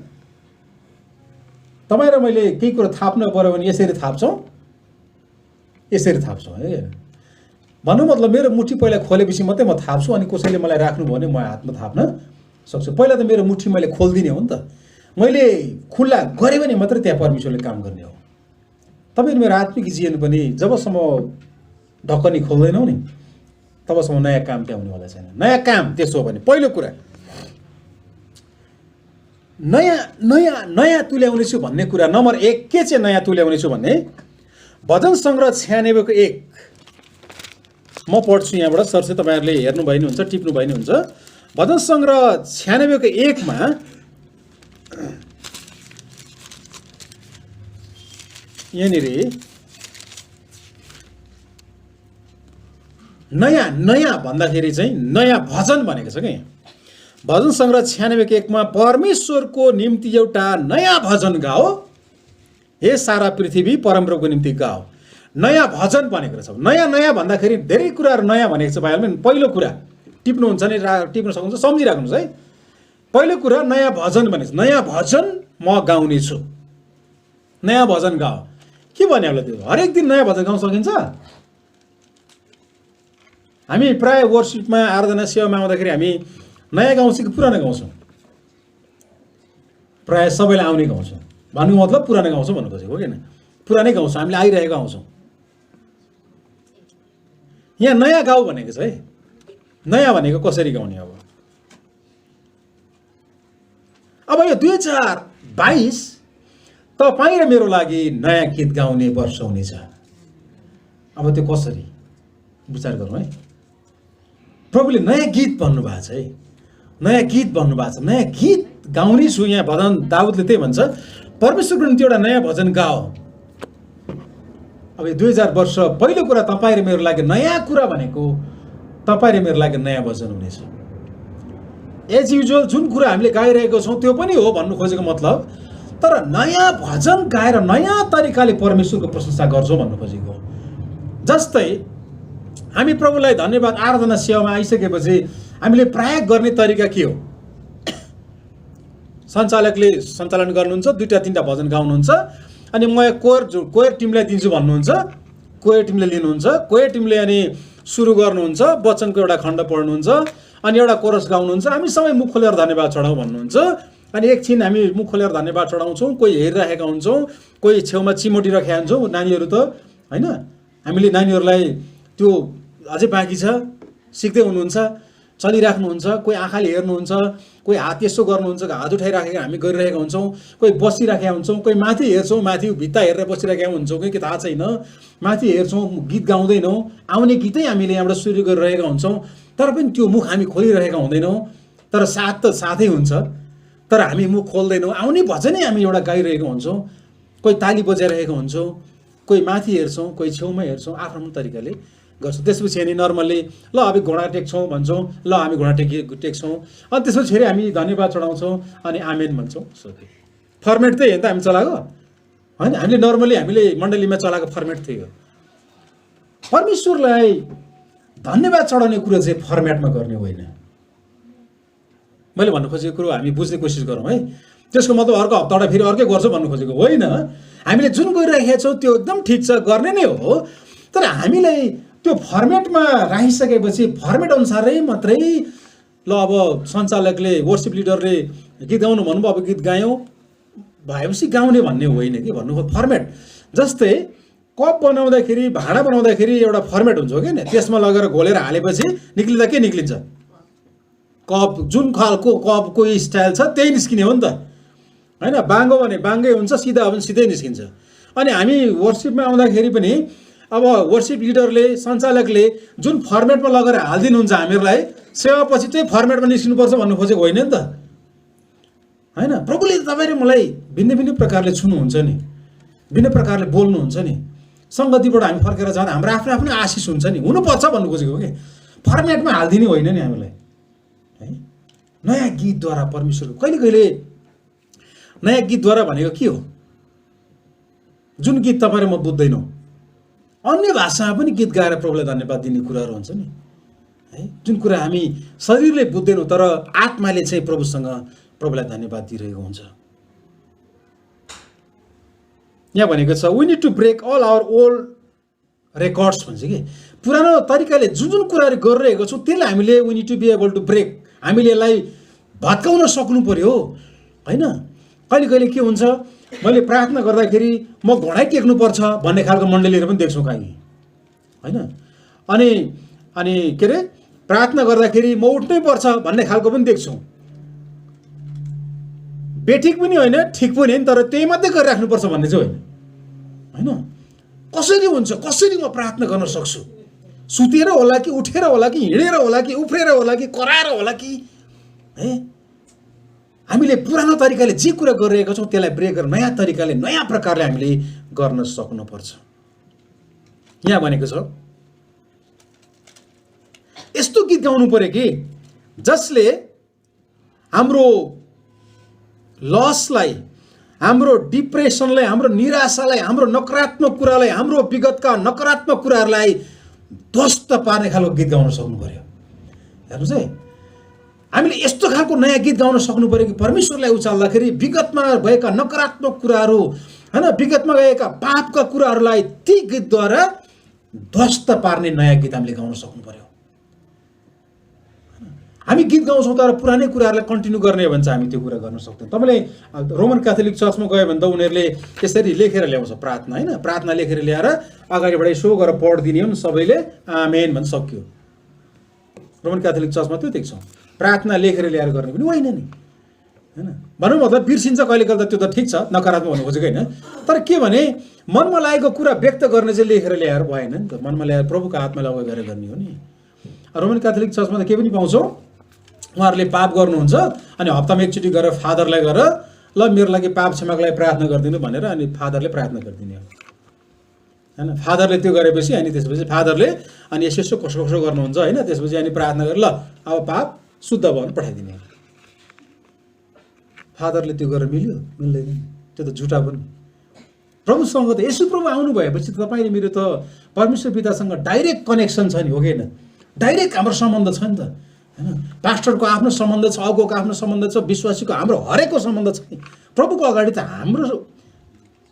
तपाईँ र मैले केही कुरो थाप्नु पऱ्यो भने यसरी थाप्छौँ, यसरी थाप्छौँ है। भन्नु मतलब मेरो मुठी पहिला खोलेपछि मात्रै म थाप्छु, अनि कसैले मलाई राख्नुभयो भने म हातमा थाप्न सक्छु। पहिला त मेरो मुठी मैले खोलिदिने हो नि त। मैले खुल्ला गरेँ भने मात्रै त्यहाँ परमेश्वरले काम गर्ने हो। तपाईँहरू मेरो आत्मिक जीवन पनि जबसम्म ढक्कनी खोल्दैनौँ नि, तबसम्म नयाँ काम त्यहाँ हुनेवाला छैन। नयाँ काम त्यसो हो भने पहिलो कुरा नयाँ नयाँ नयाँ तुल्याउने छु भन्ने कुरा नम्बर 1 के चाहिँ नयाँ तुल्याउने छु भन्ने, भजन सङ्ग्रह 96:1 म पढ्छु यहाँबाट। सरसे तपाईँहरूले हेर्नुभयो नि हुन्छ, टिप्नुभयो नि हुन्छ। भजन सङ्ग्रह 96:1 मा यहाँनिर नयाँ नयाँ भन्दाखेरि चाहिँ नयाँ भजन भनेको छ कि। भजन सङ्ग्रह 96:1 मा परमेश्वरको निम्ति एउटा नयाँ भजन गाओ, हे सारा पृथ्वी परमप्रभुको निम्ति गाओ। नयाँ भजन भनेको छ। नयाँ नयाँ भन्दाखेरि धेरै कुराहरू नयाँ भनेको छ बाइबलमा। पहिलो कुरा टिप्नुहुन्छ नि, टिप्न सक्नुहुन्छ, सम्झिराख्नुहोस् है। पहिलो कुरा नयाँ भजन भनेको छ। नयाँ भजन म गाउने छु। नयाँ भजन गाओ के भन्यो होला? त्यो हरेक दिन नयाँ भजन गाउन सकिन्छ? हामी प्राय वर्शिपमा, आराधना सेवामा आउँदाखेरि हामी नयाँ गाउँछौँ कि पुरानो गाउँछौँ? प्राय सबैलाई आउने गाउँछौँ। भन्नुको मतलब पुरानो गाउँछौँ भन्नु खोजेको हो किन? पुरानै गाउँछौँ, हामीले आइरहेको आउँछौँ। यहाँ नयाँ गाउँ भनेको छ है। नयाँ भनेको कसरी गाउने? अब यो 2022 तपाईँ र मेरो लागि नयाँ गीत गाउने वर्ष हुनेछ। अब त्यो कसरी विचार गरौँ है। प्रभुले नयाँ गीत भन्नुभएको छ है, नयाँ गीत भन्नुभएको छ। नयाँ गीत गाउने छु। यहाँ भजन दाउदले त्यही भन्छ, परमेश्वरको निम्ति एउटा नयाँ भजन गाओ। अब यो 2000 वर्ष पहिलो कुरा तपाईँ र मेरो लागि नयाँ कुरा भनेको तपाईँ र मेरो लागि नयाँ भजन हुनेछ। एज युजुअल जुन कुरा हामीले गाइरहेको छौँ त्यो पनि हो भन्नु खोजेको मतलब, तर नयाँ भजन गाएर नयाँ तरिकाले परमेश्वरको प्रशंसा गर्छौँ भन्नु खोजेको हो। जस्तै हामी प्रभुलाई धन्यवाद आराधना सेवामा आइसकेपछि हामीले प्रयोग गर्ने तरिका के हो? सञ्चालकले सञ्चालन गर्नुहुन्छ, 2-3टा भजन गाउनुहुन्छ, अनि म कोयर टिमलाई दिन्छु भन्नुहुन्छ, कोयर टिमले लिनुहुन्छ, कोयर टिमले अनि सुरु गर्नुहुन्छ, वचनको एउटा खण्ड पढ्नुहुन्छ, अनि एउटा कोरस गाउनुहुन्छ, हामी सबै मुख खोलेर धन्यवाद चढाउँ भन्नुहुन्छ। अनि एकछिन हामी मुख खोलेर धन्यवाद चढाउँछौँ, कोही हेरिराखेका हुन्छौँ, कोही छेउमा चिमोटी राखेका हुन्छौँ, नानीहरू त होइन, हामीले नानीहरूलाई त्यो अझै बाँकी छ, सिक्दै हुनुहुन्छ, चलिराख्नुहुन्छ, कोही आँखाले हेर्नुहुन्छ, कोही हात यसो गर्नुहुन्छ, हात उठाइराखेका हामी गरिरहेका हुन्छौँ, कोही बसिराखेका हुन्छौँ, कोही माथि हेर्छौँ, माथि भित्ता हेरेर बसिराखेका हुन्छौँ कि थाहा छैन, माथि हेर्छौँ, गीत गाउँदैनौँ, आउने गीतै हामीले यहाँबाट सुरु गरिरहेका हुन्छौँ, तर पनि त्यो मुख हामी खोलिरहेका हुँदैनौँ, तर साथ त साथै हुन्छ, तर हामी मुख खोल्दैनौँ, आउने भजनै हामी एउटा गाइरहेका हुन्छौँ, कोही ताली बजाइरहेको हुन्छौँ, कोही माथि हेर्छौँ, कोही छेउमा हेर्छौँ, आफ्नो तरिकाले गर्छौँ। त्यसपछि अनि नर्मल्ली ल अब घोडा टेक्छौँ भन्छौँ, ल हामी घोडा टेक्छौँ, अनि त्यसपछि फेरि हामी धन्यवाद चढाउँछौँ, अनि आमेन भन्छौँ। फर्मेट त्यही हो नि त हामी चलाएको होइन, हामीले नर्मली हामीले मण्डलीमा चलाएको फर्मेट त्यही हो। परमेश्वरलाई धन्यवाद चढाउने कुरो चाहिँ फर्मेटमा गर्ने होइन। मैले भन्नु खोजेको कुरो हामी बुझ्ने कोसिस गरौँ है। त्यसको मतलब अर्को हप्ताबाट फेरि अर्कै गर्छु भन्नु खोजेको होइन। हामीले जुन गरिरहेका छौँ त्यो एकदम ठिक छ, गर्ने नै हो, तर हामीलाई त्यो फर्मेटमा राखिसकेपछि फर्मेट अनुसारै मात्रै ल अब सञ्चालकले वर्सिप लिडरले गीत गाउनु भन्नुभयो, अब गीत गायौँ भएपछि गाउने भन्ने होइन कि भन्नु फर्मेट। जस्तै कप बनाउँदाखेरि, भाँडा बनाउँदाखेरि एउटा फर्मेट हुन्छ हो कि नि, त्यसमा लगेर घोलेर हालेपछि निक्लिँदा के निक्लिन्छ? कप, जुन खालको कपको स्टाइल छ त्यही निस्किने हो नि त होइन। बाङ्गो भने बाङ्गै हुन्छ, सिधा हो भने सिधै निस्किन्छ। अनि हामी वर्सिपमा आउँदाखेरि पनि अब वर्सिप लिडरले सञ्चालकले जुन फर्मेटमा लगेर हालिदिनुहुन्छ हामीहरूलाई, सेवापछि त्यही फर्मेटमा निस्किनुपर्छ भन्नु खोजेको होइन नि त होइन। प्रभुले तपाईँले मलाई भिन्न भिन्न प्रकारले छुनुहुन्छ नि, भिन्न प्रकारले बोल्नुहुन्छ नि, सङ्गतिबाट हामी फर्केर जाँदा हाम्रो आफ्नो आफ्नो आशिष हुन्छ नि, हुनुपर्छ भन्नु खोजेको हो कि फर्मेटमा हालिदिने होइन नि हामीलाई है। नयाँ गीतद्वारा परमेश्वरको कहिले कहिले नयाँ गीतद्वारा भनेको के हो? जुन गीत तपाईँ र म बुझ्दैनौँ, अन्य भाषामा पनि गीत गाएर प्रभुलाई धन्यवाद दिने कुराहरू हुन्छ नि है। जुन कुरा हामी शरीरले बुझ्दैनौँ तर आत्माले चाहिँ प्रभुलाई धन्यवाद दिइरहेको हुन्छ। यहाँ भनेको छ we need to break all our old records भन्छ कि पुरानो तरिकाले जुन जुन कुराहरू गरिरहेको छौँ त्यसलाई हामीले we need to be able to break, हामीले यसलाई भत्काउन सक्नु पर्यो होइन। कहिले कहिले के हुन्छ, मैले प्रार्थना गर्दाखेरि म घोडै टेक्नुपर्छ भन्ने खालको मण्डलीहरू पनि देख्छौँ कहीँ होइन। अनि के अरे प्रार्थना गर्दाखेरि म उठ्नै पर्छ भन्ने खालको पनि देख्छौँ। बेठिक पनि होइन, ठिक पनि होइन, तर त्यही मात्रै गरिराख्नुपर्छ भन्ने चाहिँ होइन होइन। कसरी हुन्छ, कसरी म प्रार्थना गर्न सक्छु? सुतेर होला कि उठेर होला कि हिँडेर होला कि उफ्रेर होला कि कराएर होला कि है। हामीले पुरानो तरिकाले जे कुरा गरिरहेका छौँ त्यसलाई ब्रेक गरेर नयाँ तरिकाले, नयाँ प्रकारले हामीले गर्न सक्नुपर्छ। यहाँ भनेको छ यस्तो गीत गाउनु पर्यो कि जसले हाम्रो लसलाई, हाम्रो डिप्रेसनलाई, हाम्रो निराशालाई, हाम्रो नकारात्मक कुरालाई, हाम्रो विगतका नकारात्मक कुराहरूलाई ध्वस्त पार्ने खालको गीत गाउन सक्नु पर्यो। हेर्नुहोस् है, हामीले यस्तो खालको नयाँ गीत गाउन सक्नु पर्यो कि परमेश्वरलाई उचाल्दाखेरि विगतमा भएका नकारात्मक कुराहरू होइन, विगतमा गएका पापका कुराहरूलाई ती गीतद्वारा ध्वस्त पार्ने नयाँ गीत हामीले गाउन सक्नु पर्यो। हामी गीत गाउँछौँ तर पुरानै कुराहरूलाई कन्टिन्यू गर्ने हो भने चाहिँ हामी त्यो कुरा गर्न सक्दैनौँ। तपाईँले रोमन क्याथोलिक चर्चमा गयो भने त उनीहरूले त्यसरी लेखेर ल्याउँछ प्रार्थना होइन, प्रार्थना लेखेर ल्याएर अगाडिबाट यसो गरेर पढिदिने हो नि, सबैले आमेन भन्न सक्यो। रोमन क्याथोलिक चर्चमा त्यो देख्छौँ, प्रार्थना लेखेर ल्याएर गर्ने पनि होइन नि होइन। भनौँ मतलब बिर्सिन्छ कहिले कहिले त, त्यो त ठिक छ, नकारात्मक भन्नु खोजेको होइन, तर के भने मनमा लागेको कुरा व्यक्त गर्ने चाहिँ लेखेर ल्याएर भएन नि त, मनमा ल्याएर प्रभुको आत्मा लगाएर गरेर गर्ने हो नि। रोमन क्याथोलिक चर्चमा त के पनि पाउँछौँ, उहाँहरूले पाप गर्नुहुन्छ अनि हप्तामा एकचोटि गएर फादरलाई गएर ल मेरो लागि पाप क्षमाको लागि प्रार्थना गरिदिनु भनेर अनि फादरले प्रार्थना गरिदिने हो होइन। फादरले त्यो गरेपछि अनि त्यसपछि फादरले अनि यसो कसो कसो गर्नुहुन्छ होइन, त्यसपछि अनि प्रार्थना गरेर ल अब पाप शुद्ध भयो भने पठाइदिने हो। फादरले त्यो गरेर मिल्यो? मिल्दैन, त्यो त झुटा पनि। प्रभुसँग त यसो प्रभु आउनु भएपछि तपाईँले मेरो त परमेश्वर पितासँग डाइरेक्ट कनेक्सन छ नि, हो कि होइन? डाइरेक्ट हाम्रो सम्बन्ध छ नि त, होइन? पास्टरको आफ्नो सम्बन्ध छ, अगुवाको आफ्नो सम्बन्ध छ, विश्वासीको हाम्रो हरेकको सम्बन्ध छ नि। प्रभुको अगाडि त हाम्रो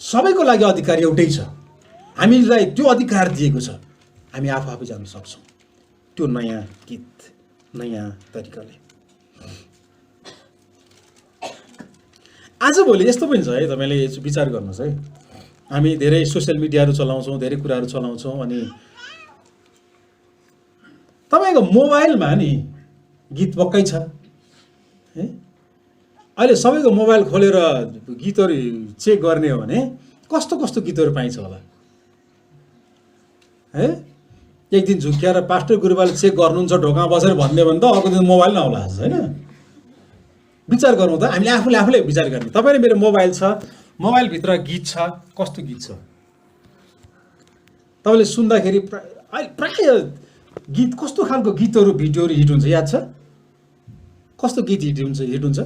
सबैको लागि अधिकार एउटै छ। हामीलाई त्यो अधिकार दिएको छ, हामी आफू जान सक्छौँ त्यो नयाँ गीत नयाँ तरिकाले। आजभोलि यस्तो पनि छ है, तपाईँले विचार गर्नुहोस् है, हामी धेरै सोसियल मिडियाहरू चलाउँछौँ, धेरै कुराहरू चलाउँछौँ, अनि तपाईँको मोबाइलमा नि गीत पक्कै छ है। अहिले सबैको मोबाइल खोलेर गीतहरू चेक गर्ने हो भने कस्तो कस्तो गीतहरू पाइन्छ होला है। एक दिन झुक्किएर पास्टर गुरुबाले चेक गर्नुहुन्छ ढोका बसेर भन्ने भने त अर्को दिन मोबाइल नहोला होइन। विचार गरौँ त, हामीले आफूले विचार गर्ने। तपाईँले मेरो मोबाइल छ, मोबाइलभित्र गीत छ, कस्तो गीत छ तपाईँले सुन्दाखेरि प्राय गीत कस्तो खालको गीतहरू भिडियोहरू हिट हुन्छ याद छ? कस्तो गीत हिट हुन्छ?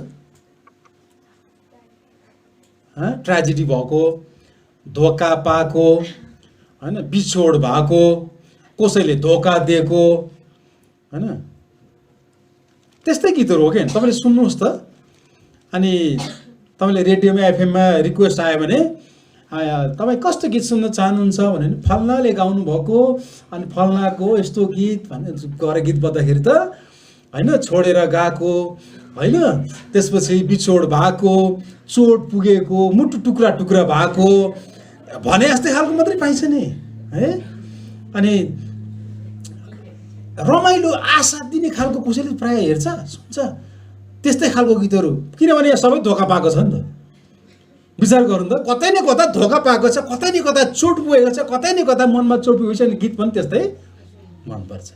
ट्रेजेडी भएको, धोका पाएको होइन, बिछोड भएको, कसैले धोका दिएको होइन, त्यस्तै गीतहरू हो कि तपाईँले सुन्नुहोस् त। अनि तपाईँले रेडियोमा एफएममा रिक्वेस्ट आयो भने तपाईँ कस्तो गीत सुन्न चाहनुहुन्छ भने फल्नाले गाउनु भएको अनि फल्नाको यस्तो गीत भनेर गएर गीत बज्दाखेरि त होइन, छोडेर गएको होइन, त्यसपछि बिछोड भएको, चोट पुगेको, मुटु टुक्रा टुक्रा भएको भने जस्तै खालको मात्रै पाइन्छ नि है। अनि रमाइलो आशा दिने खालको कसैले प्राय हेर्छ सुन्छ त्यस्तै खालको गीतहरू, किनभने यहाँ सबै धोका पाएको छ नि त। विचार गर्नु त, कतै न कता धोका पाएको छ, कतै न कता चोट पुगेको छ, कतै न कता मनमा चोट पुगेको छ, अनि गीत पनि त्यस्तै मनपर्छ।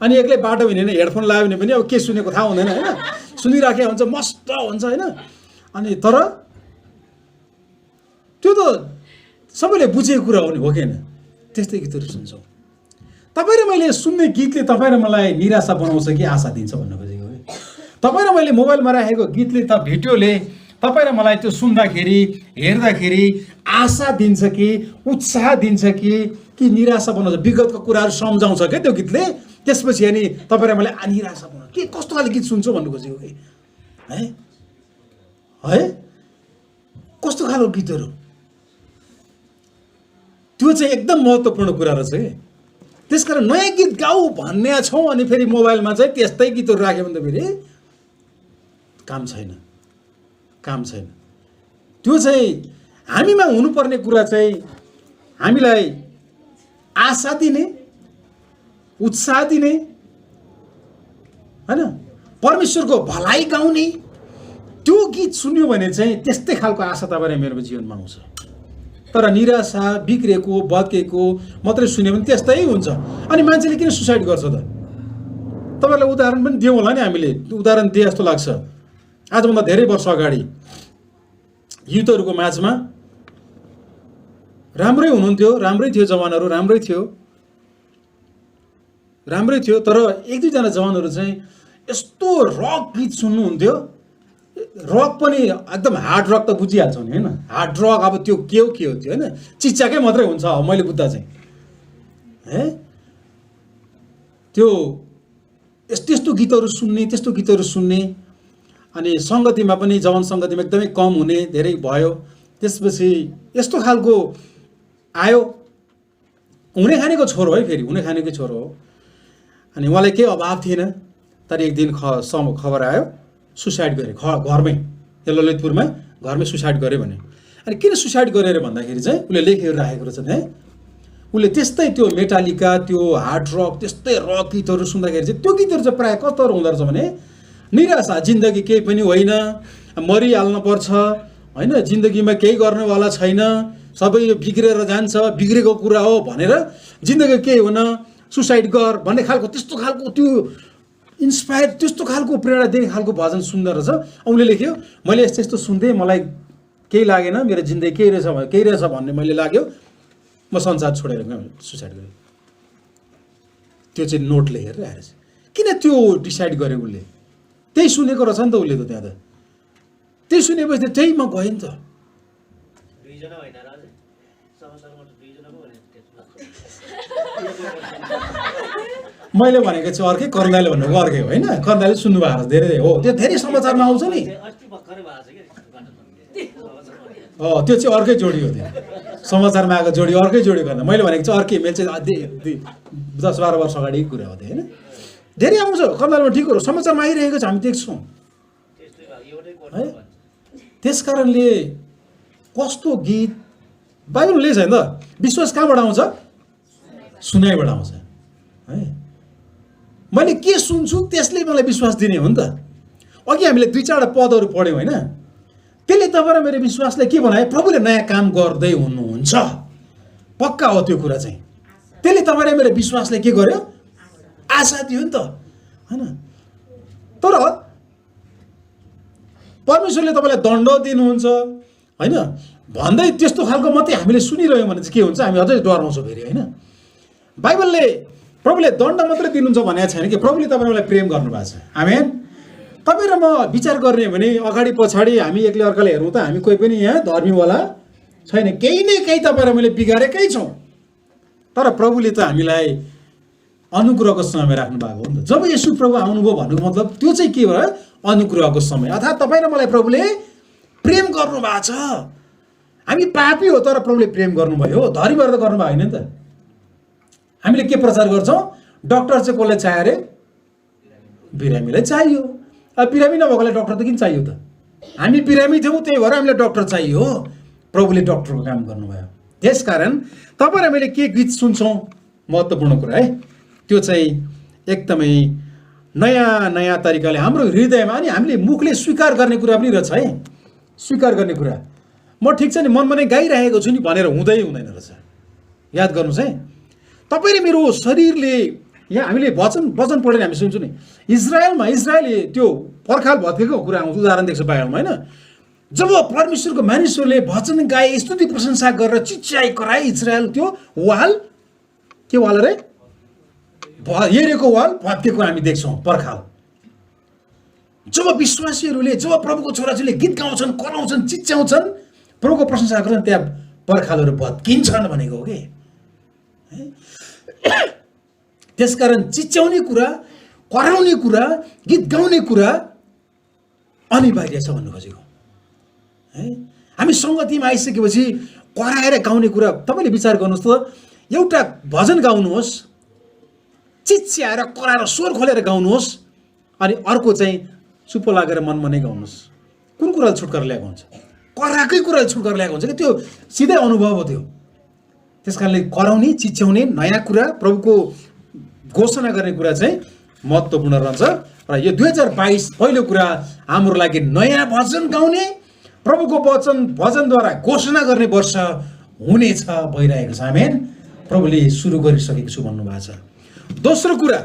अनि एक्लै बाटो हिँडेर हेडफोन लगायो भने पनि अब के सुनेको थाहा हुँदैन होइन, सुनिराखेको हुन्छ, मस्त हुन्छ होइन। अनि तर त्यो त सबैले बुझेको कुरा हो नि, हो कि होइन? त्यस्तै गीतहरू सुन्छौँ। तपाईँ र मैले सुन्ने गीतले तपाईँ र मलाई निराशा बनाउँछ कि आशा दिन्छ भन्न खोजेको है। तपाईँ र मैले मोबाइलमा राखेको गीतले त भिडियोले तपाईँ र मलाई त्यो सुन्दाखेरि हेर्दाखेरि आशा दिन्छ कि उत्साह दिन्छ कि निराशा बनाउँछ? विगतको कुराहरू सम्झाउँछ क्या त्यो गीतले। त्यसपछि अनि तपाईँ र मलाई निराशा बनाउँछ के कस्तो खाले गीत सुन्छौ भन्नु खोजेको कि है। है कस्तो खालको गीतहरू, त्यो चाहिँ एकदम महत्त्वपूर्ण कुरा रहेछ है। त्यसकारण नयाँ गीत गाऊ भन्ने छौँ अनि फेरि मोबाइलमा चाहिँ त्यस्तै गीतहरू राख्यो भने त फेरि काम छैन। त्यो चाहिँ हामीमा हुनुपर्ने कुरा चाहिँ हामीलाई आशा दिने, उत्साह दिने होइन, परमेश्वरको भलाइ गाउने त्यो गीत सुन्यो भने चाहिँ त्यस्तै खालको आशा तपाईँ र मेरो जीवनमा आउँछ। तर निराशा, बिग्रेको, बद्केको मात्रै सुन्यो भने त्यस्तै हुन्छ। अनि मान्छेले किन सुसाइड गर्छ त? तपाईँलाई उदाहरण पनि दिउँ होला नि, हामीले उदाहरण दिए जस्तो लाग्छ। आजभन्दा धेरै वर्ष अगाडि युथहरूको माझमा राम्रै हुनुहुन्थ्यो, राम्रै थियो, जवानहरू राम्रै थियो। तर एक दुईजना जवानहरू चाहिँ यस्तो रक गीत सुन्नुहुन्थ्यो, रक पनि एकदम हार्ड रक त बुझिहाल्छौँ नि होइन। हार्ड रक अब त्यो के हो त्यो होइन, चिच्चाकै मात्रै हुन्छ मैले बुझ्दा चाहिँ है। त्यो त्यस्तो गीतहरू सुन्ने अनि सङ्गतिमा पनि जवान सङ्गतिमा एकदमै कम हुने धेरै भयो। त्यसपछि यस्तो खालको आयो, हुने खानेको छोरो है, फेरि हुने खानेकै छोरो हो। अनि उहाँलाई केही अभाव थिएन, तर एक दिन खबर आयो सुसाइड गरे घरमै, यो ललितपुरमा घरमै सुसाइड गरे भने। अनि किन सुसाइड गरेर भन्दाखेरि चाहिँ उसले लेखेर राखेको रहेछ है। उसले त्यस्तै त्यो मेटालिका, त्यो हार्ड रक, त्यस्तै रक गीतहरू सुन्दाखेरि चाहिँ त्यो गीतहरू चाहिँ प्रायः कस्तो हुँदो रहेछ भने निराशा, जिन्दगी केही पनि होइन, मरिहाल्नु पर्छ होइन, जिन्दगीमा केही गर्नेवाला छैन, सबै यो बिग्रेर जान्छ, बिग्रेको कुरा हो भनेर जिन्दगी केही हुन, सुसाइड गर भन्ने खालको त्यस्तो खालको त्यो इन्सपायर, त्यस्तो खालको प्रेरणा दिने खालको भजन सुन्दर रहेछ। उसले लेख्यो मैले यस्तो सुन्दै मलाई केही लागेन, मेरो जिन्दगी केही रहेछ भन्ने मैले लाग्यो, म संसार छोडेर सुसाइड गरेँ। त्यो चाहिँ नोट लेखेर आएर किन त्यो डिसाइड गरे उसले? त्यही सुनेको रहेछ नि त उसले त, त्यहाँ त त्यही सुनेपछि त त्यहीमा गयो नि त। मैले भनेको चाहिँ अर्कै, कर्णदाले भन्नुको अर्कै होइन। कर्णदाले सुन्नु भएको धेरै हो, त्यो धेरै समाचारमा आउँछ नि। त्यो चाहिँ अर्कै जोडी हो, त्यो समाचारमा आएको जोडी अर्कै जोडी गर्दा। मैले भनेको चाहिँ अर्कै, मैले चाहिँ 10-12 वर्ष अगाडिको कुरा हो त्यो होइन। धेरै आउँछ कर्णदालमा, ठिक हो, समाचारमा आइरहेको छ, हामी देख्छौँ है। त्यस कारणले कस्तो गीत बाइबलले छैन त, विश्वास कहाँबाट आउँछ? सुनाइबाट आउँछ है। मैले के सुन्छु त्यसले मलाई विश्वास दिने हो नि त। अघि हामीले 2-4 पदहरू पढ्यौँ होइन, त्यसले तपाईँ र मेरो विश्वासलाई के बनायो? प्रभुले नयाँ काम गर्दै हुनुहुन्छ, पक्का हो त्यो कुरा चाहिँ। त्यसले तपाईँ र मेरो विश्वासलाई के गर्यो? आशा दियो नि त होइन। तर परमेश्वरले तपाईँलाई दण्ड दिनुहुन्छ होइन भन्दै त्यस्तो खालको मात्रै हामीले सुनिरह्यौँ भने चाहिँ के हुन्छ? हामी अझै डराउँछौँ फेरि होइन। बाइबलले प्रभुले दण्ड मात्रै दिनुहुन्छ भनेको छैन कि, प्रभुले तपाईँलाई प्रेम गर्नुभएको छ। आमेन। तपाईँ र म विचार गर्ने भने अगाडि पछाडि हामी एकले अर्कालाई हेरौँ त हामी कोही पनि यहाँ धर्मीवाला छैन, केही न केही तपाईँ र मैले बिगारेकै छौँ। तर प्रभुले त हामीलाई अनुग्रहको समयमा राख्नु भएको हो नि त। जब यसु प्रभु आउनुभयो भन्नुको मतलब त्यो चाहिँ के भयो? अनुग्रहको समय, अर्थात् तपाईँ र मलाई प्रभुले प्रेम गर्नुभएको छ। हामी पापी हो तर प्रभुले प्रेम गर्नुभयो, धर्मीबाट त गर्नुभएको होइन नि त। हामीले के प्रचार गर्छौँ? डक्टर चाहिँ कसलाई चाहियो अरे? बिरामीलाई चाहियो। अब बिरामी नभएकोलाई डक्टर त किन चाहियो त? हामी बिरामी थियौँ, त्यही भएर हामीलाई डक्टर चाहियो। प्रभुले डक्टरको काम गर्नुभयो। त्यसकारण तपाईँ र मैले के गीत सुन्छौँ? महत्त्वपूर्ण कुरा है, त्यो चाहिँ एकदमै नयाँ नयाँ तरिकाले हाम्रो हृदयमा, अनि हामीले मुखले स्वीकार गर्ने कुरा पनि रहेछ है। स्वीकार गर्ने कुरा, म ठिक छ नि मनमा नै गाइरहेको छु नि भनेर हुँदै हुँदैन रहेछ। याद गर्नुहोस् है, तपाईँ र मेरो शरीरले, यहाँ हामीले वचन पढेर हामी सुन्छौँ नि, इजरायली त्यो पर्खाल भत्केको कुरा आउँछ, उदाहरण देख्छ बाइबलमा होइन। जब परमेश्वरको मानिसहरूले वचन गाए, स्तुति प्रशंसा गरेर चिच्याइ कराए, इजरायल त्यो वाल, के वाल अरे? हेरेको वाल भत्केको हामी देख्छौँ, पर्खाल। जब विश्वासीहरूले, जब प्रभुको छोराछोरीले गीत गाउँछन्, कराउँछन्, चिच्याउँछन्, प्रभुको प्रशंसा गर्छन्, त्यहाँ पर्खालहरू भत्किन्छन् भनेको हो कि। त्यसकारण चिच्याउने कुरा, कराउने कुरा, गीत गाउने कुरा अनिवार्य छ भन्नु खोजेको है। हामी सङ्गतिमा आइसकेपछि कराएर गाउने कुरा, तपाईँले विचार गर्नुहोस् त, एउटा भजन गाउनुहोस्, चिच्याएर कराएर स्वर खोलेर गाउनुहोस्, अनि अर्को चाहिँ चुप्पो लागेर मनमा नै गाउनुहोस्। कुन कुराले छुटकारा ल्याएको हुन्छ? कराएकै कुराले छुटकारा ल्याएको हुन्छ कि, त्यो सिधै अनुभव हो त्यो। त्यस कारणले कराउने, चिच्याउने, नयाँ कुरा, प्रभुको घोषणा गर्ने कुरा चाहिँ महत्त्वपूर्ण रहन्छ। र यो 2022 पहिलो कुरा हाम्रो लागि नयाँ भजन गाउने, प्रभुको भजनद्वारा घोषणा गर्ने वर्ष हुनेछ, भइरहेको छ। आमेन। प्रभुले सुरु गरिसकेको छु भन्नुभएको छ। दोस्रो कुरा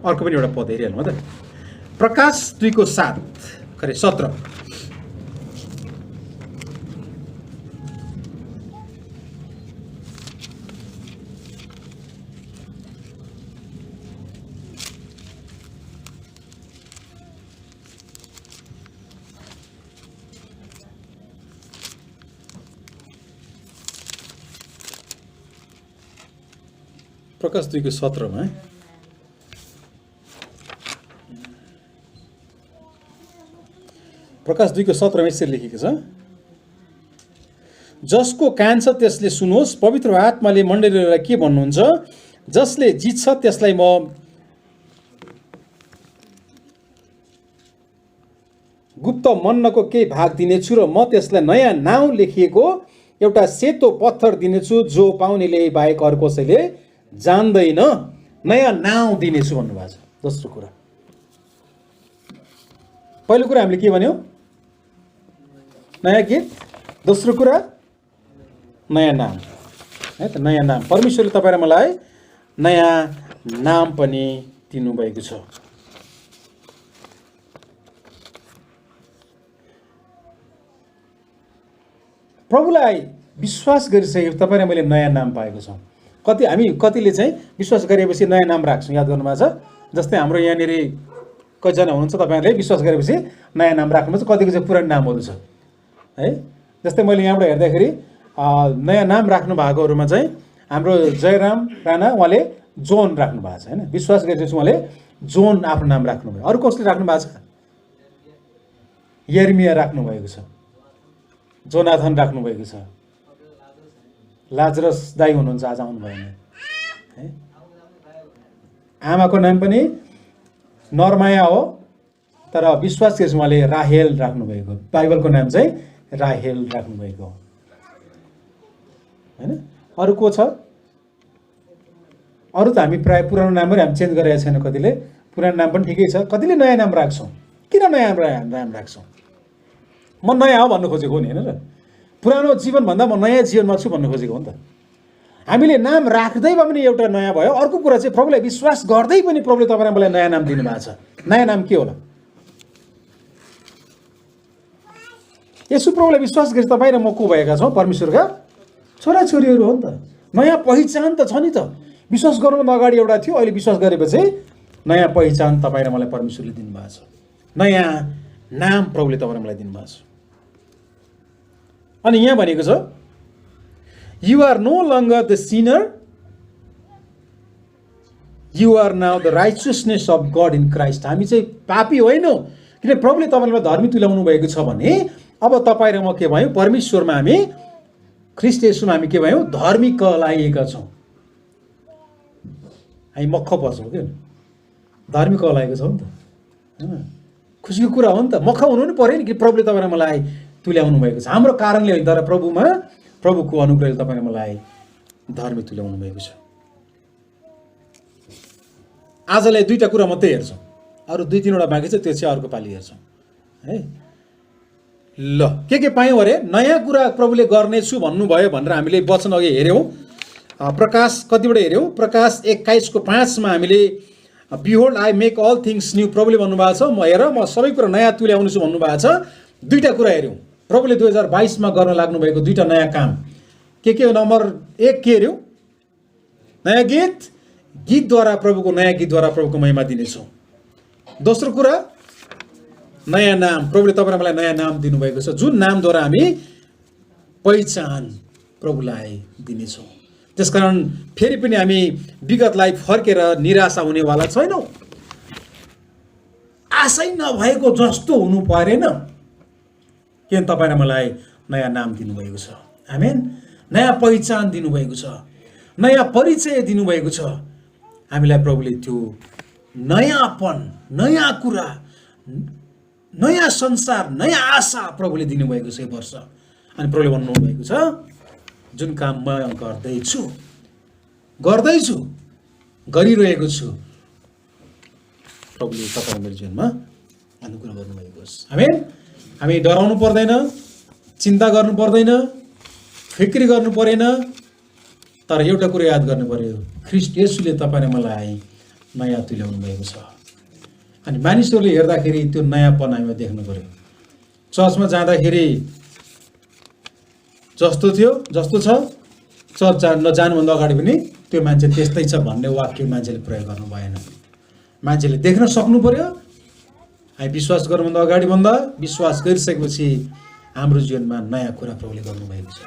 अर्को पनि एउटा पद हेरिहाल्नु त, प्रकाश 2:7 खरे 17। प्रकाश 2:17 प्रकाश 2:17 यसरी लेखेको छ, जसको कान छ त्यसले सुनोस्, पवित्र आत्माले मण्डलीलाई के भन्नुहुन्छ? जसले जित्छ त्यसलाई म गुप्त मन्नको केही भाग दिनेछु र म त्यसलाई नयाँ नाउँ लेखिएको एउटा सेतो पत्थर दिनेछु, जो पाउनेले बाहेक अरू कसैले जान्दैन। नयाँ नाउँ दिनेछु भन्नुभएको छ। दोस्रो कुरा, पहिलो कुरा हामीले के भन्यौँ? नयाँ गीत। दोस्रो कुरा नयाँ नाम है त। नयाँ नाम, परमेश्वरले तपाईँ र मलाई नयाँ नाम पनि दिनुभएको छ। प्रभुलाई विश्वास गरिसकेपछि तपाईँ र मैले नयाँ नाम पाएको छौँ। कतिले चाहिँ विश्वास गरेपछि नयाँ नाम राख्छौँ, याद गर्नुभएको छ? जस्तै हाम्रो यहाँनिर कतिजना हुनुहुन्छ तपाईँहरूले विश्वास गरेपछि नयाँ नाम राख्नुहुन्छ, कतिको चाहिँ पुरानो नामहरू छ है। जस्तै मैले यहाँबाट हेर्दाखेरि नयाँ नाम राख्नु भएकोहरूमा चाहिँ हाम्रो जयराम राणा उहाँले जोन राख्नु भएको छ होइन। विश्वास गरेपछि उहाँले जोन आफ्नो नाम राख्नुभयो। अरू कसले राख्नु भएको छ? यर्मिया राख्नुभएको छ, जोनाथन राख्नुभएको छ, लाजरस दाई हुनुहुन्छ, आज आउनु भएन है। आमाको नाम पनि नरमाया हो, तर विश्वास गरेपछि उहाँले राहेल राख्नुभएको। बाइबलको नाम चाहिँ राहेल राख्नुभएको होइन। अरू को छ? अरू त हामी प्रायः पुरानो नामहरू हामी चेन्ज गरेका छैन। कतिले पुरानो नाम पनि ठिकै छ, कतिले नयाँ नाम राख्छौँ। किन नयाँ नाम राख्छौँ? म नयाँ हो भन्नु खोजेको हो नि, होइन र? पुरानो जीवनभन्दा म नयाँ जीवनमा छु भन्नु खोजेको हो नि त। हामीले नाम राख्दैमा पनि एउटा नयाँ भयो। अर्को कुरा चाहिँ प्रभुलाई विश्वास गर्दै पनि प्रभुले तपाईँलाई मलाई नयाँ नाम दिनुभएको छ। नयाँ नाम के होला? यसो प्रभुलाई विश्वास गरेर तपाईँ र म को भएका छौँ? परमेश्वरका छोराछोरीहरू हो नि त। नयाँ पहिचान त छ नि त। विश्वास गर्नुभन्दा अगाडि एउटा थियो, अहिले विश्वास गरेपछि नयाँ पहिचान तपाईँ र मलाई परमेश्वरले दिनुभएको छ। नयाँ नाम प्रभुले तपाईँ र मलाई दिनुभएको छ। अनि यहाँ भनेको छ, you are no longer the sinner, you are now the righteousness of God in Christ. हामी चाहिँ पापी होइनौँ, किन प्रभुले तपाईँलाई धर्मी तुल्याउनु भएको छ भने अब तपाईँ र म के भयौँ? परमेश्वरमा हामी, ख्रीष्ट येशूमा हामी के भयौँ? धर्मी कहलाइएका छौँ। हामी मक्ख पर्छौँ क्या, धर्मी कहलाएको छौँ नि त होइन। खुसीको कुरा हो नि त। मक्ख हुनु नि पऱ्यो नि कि प्रभुले तपाईँ र मलाई तुल्याउनु भएको छ। हाम्रो कारणले होइन, तर प्रभुको अनुग्रहले तपाईँ र मलाई धर्मी तुल्याउनु भएको छ। आजलाई दुईवटा कुरा मात्रै हेर्छौँ, अरू 2-3वटा बाँकी छ, त्यो चाहिँ अर्को पालि हेर्छौँ है। ल के पायौँ अरे? नयाँ कुरा प्रभुले गर्नेछु भन्नुभयो भनेर हामीले वचन अघि हेऱ्यौँ। प्रकाश कतिबाट हेऱ्यौँ? प्रकाश 21:5 हामीले behold I make all things new, प्रभुले भन्नुभएको छ म हेर म सबै कुरा नयाँ तुल्याउनु छु भन्नुभएको छ। दुईवटा कुरा हेऱ्यौँ प्रभुले 2022 गर्न लाग्नु भएको दुईवटा नयाँ काम के हो? नम्बर 1 के हेऱ्यौँ? नयाँ गीतद्वारा प्रभुको नयाँ गीतद्वारा प्रभुको महिमा दिनेछौँ। दोस्रो कुरा नयाँ नाम, प्रभुले तपाईँ मलाई नयाँ नाम दिनुभएको छ, जुन नामद्वारा हामी पहिचान प्रभुलाई दिनेछौँ। त्यसकारण फेरि पनि हामी विगतलाई फर्केर निराशा हुनेवाला छैनौँ। आशै नभएको जस्तो हुनु परेन, किन तपाईँ र मलाई नयाँ नाम दिनुभएको छ। आमेन। नयाँ पहिचान दिनुभएको छ, नयाँ परिचय दिनुभएको छ। हामीलाई प्रभुले त्यो नयाँपन, नयाँ कुरा, नयाँ संसार, नयाँ आशा प्रभुले दिनुभएको छ यो वर्ष। अनि प्रभुले भन्नुभएको छ, जुन काम म गर्दैछु, गरिरहेको छु, प्रभुले तपाईँ मेरो जीवनमा अनुग्रह गर्नुभएको छ। हामी डराउनु पर्दैन, चिन्ता गर्नु पर्दैन, फिक्री गर्नु परेन। तर एउटा कुरा याद गर्नु पर्यो, ख्रीष्ट येशूले तपाईँ र मलाई नयाँ तुल्याउनु भएको छ। अनि मानिसहरूले हेर्दाखेरि त्यो नयाँपन हामी देख्नु पर्यो। चर्चमा जाँदाखेरि जस्तो थियो, जस्तो छ, चर्च नजानुभन्दा अगाडि पनि त्यो मान्छे त्यस्तै छ भन्ने वाक्य मान्छेले प्रयोग गर्नु भएन। मान्छेले देख्न सक्नु पर्यो। हामी विश्वास गर्नुभन्दा अगाडि भन्दा विश्वास गरिसकेपछि हाम्रो जीवनमा नयाँ कुरा प्रभुले गर्नुभएको छ।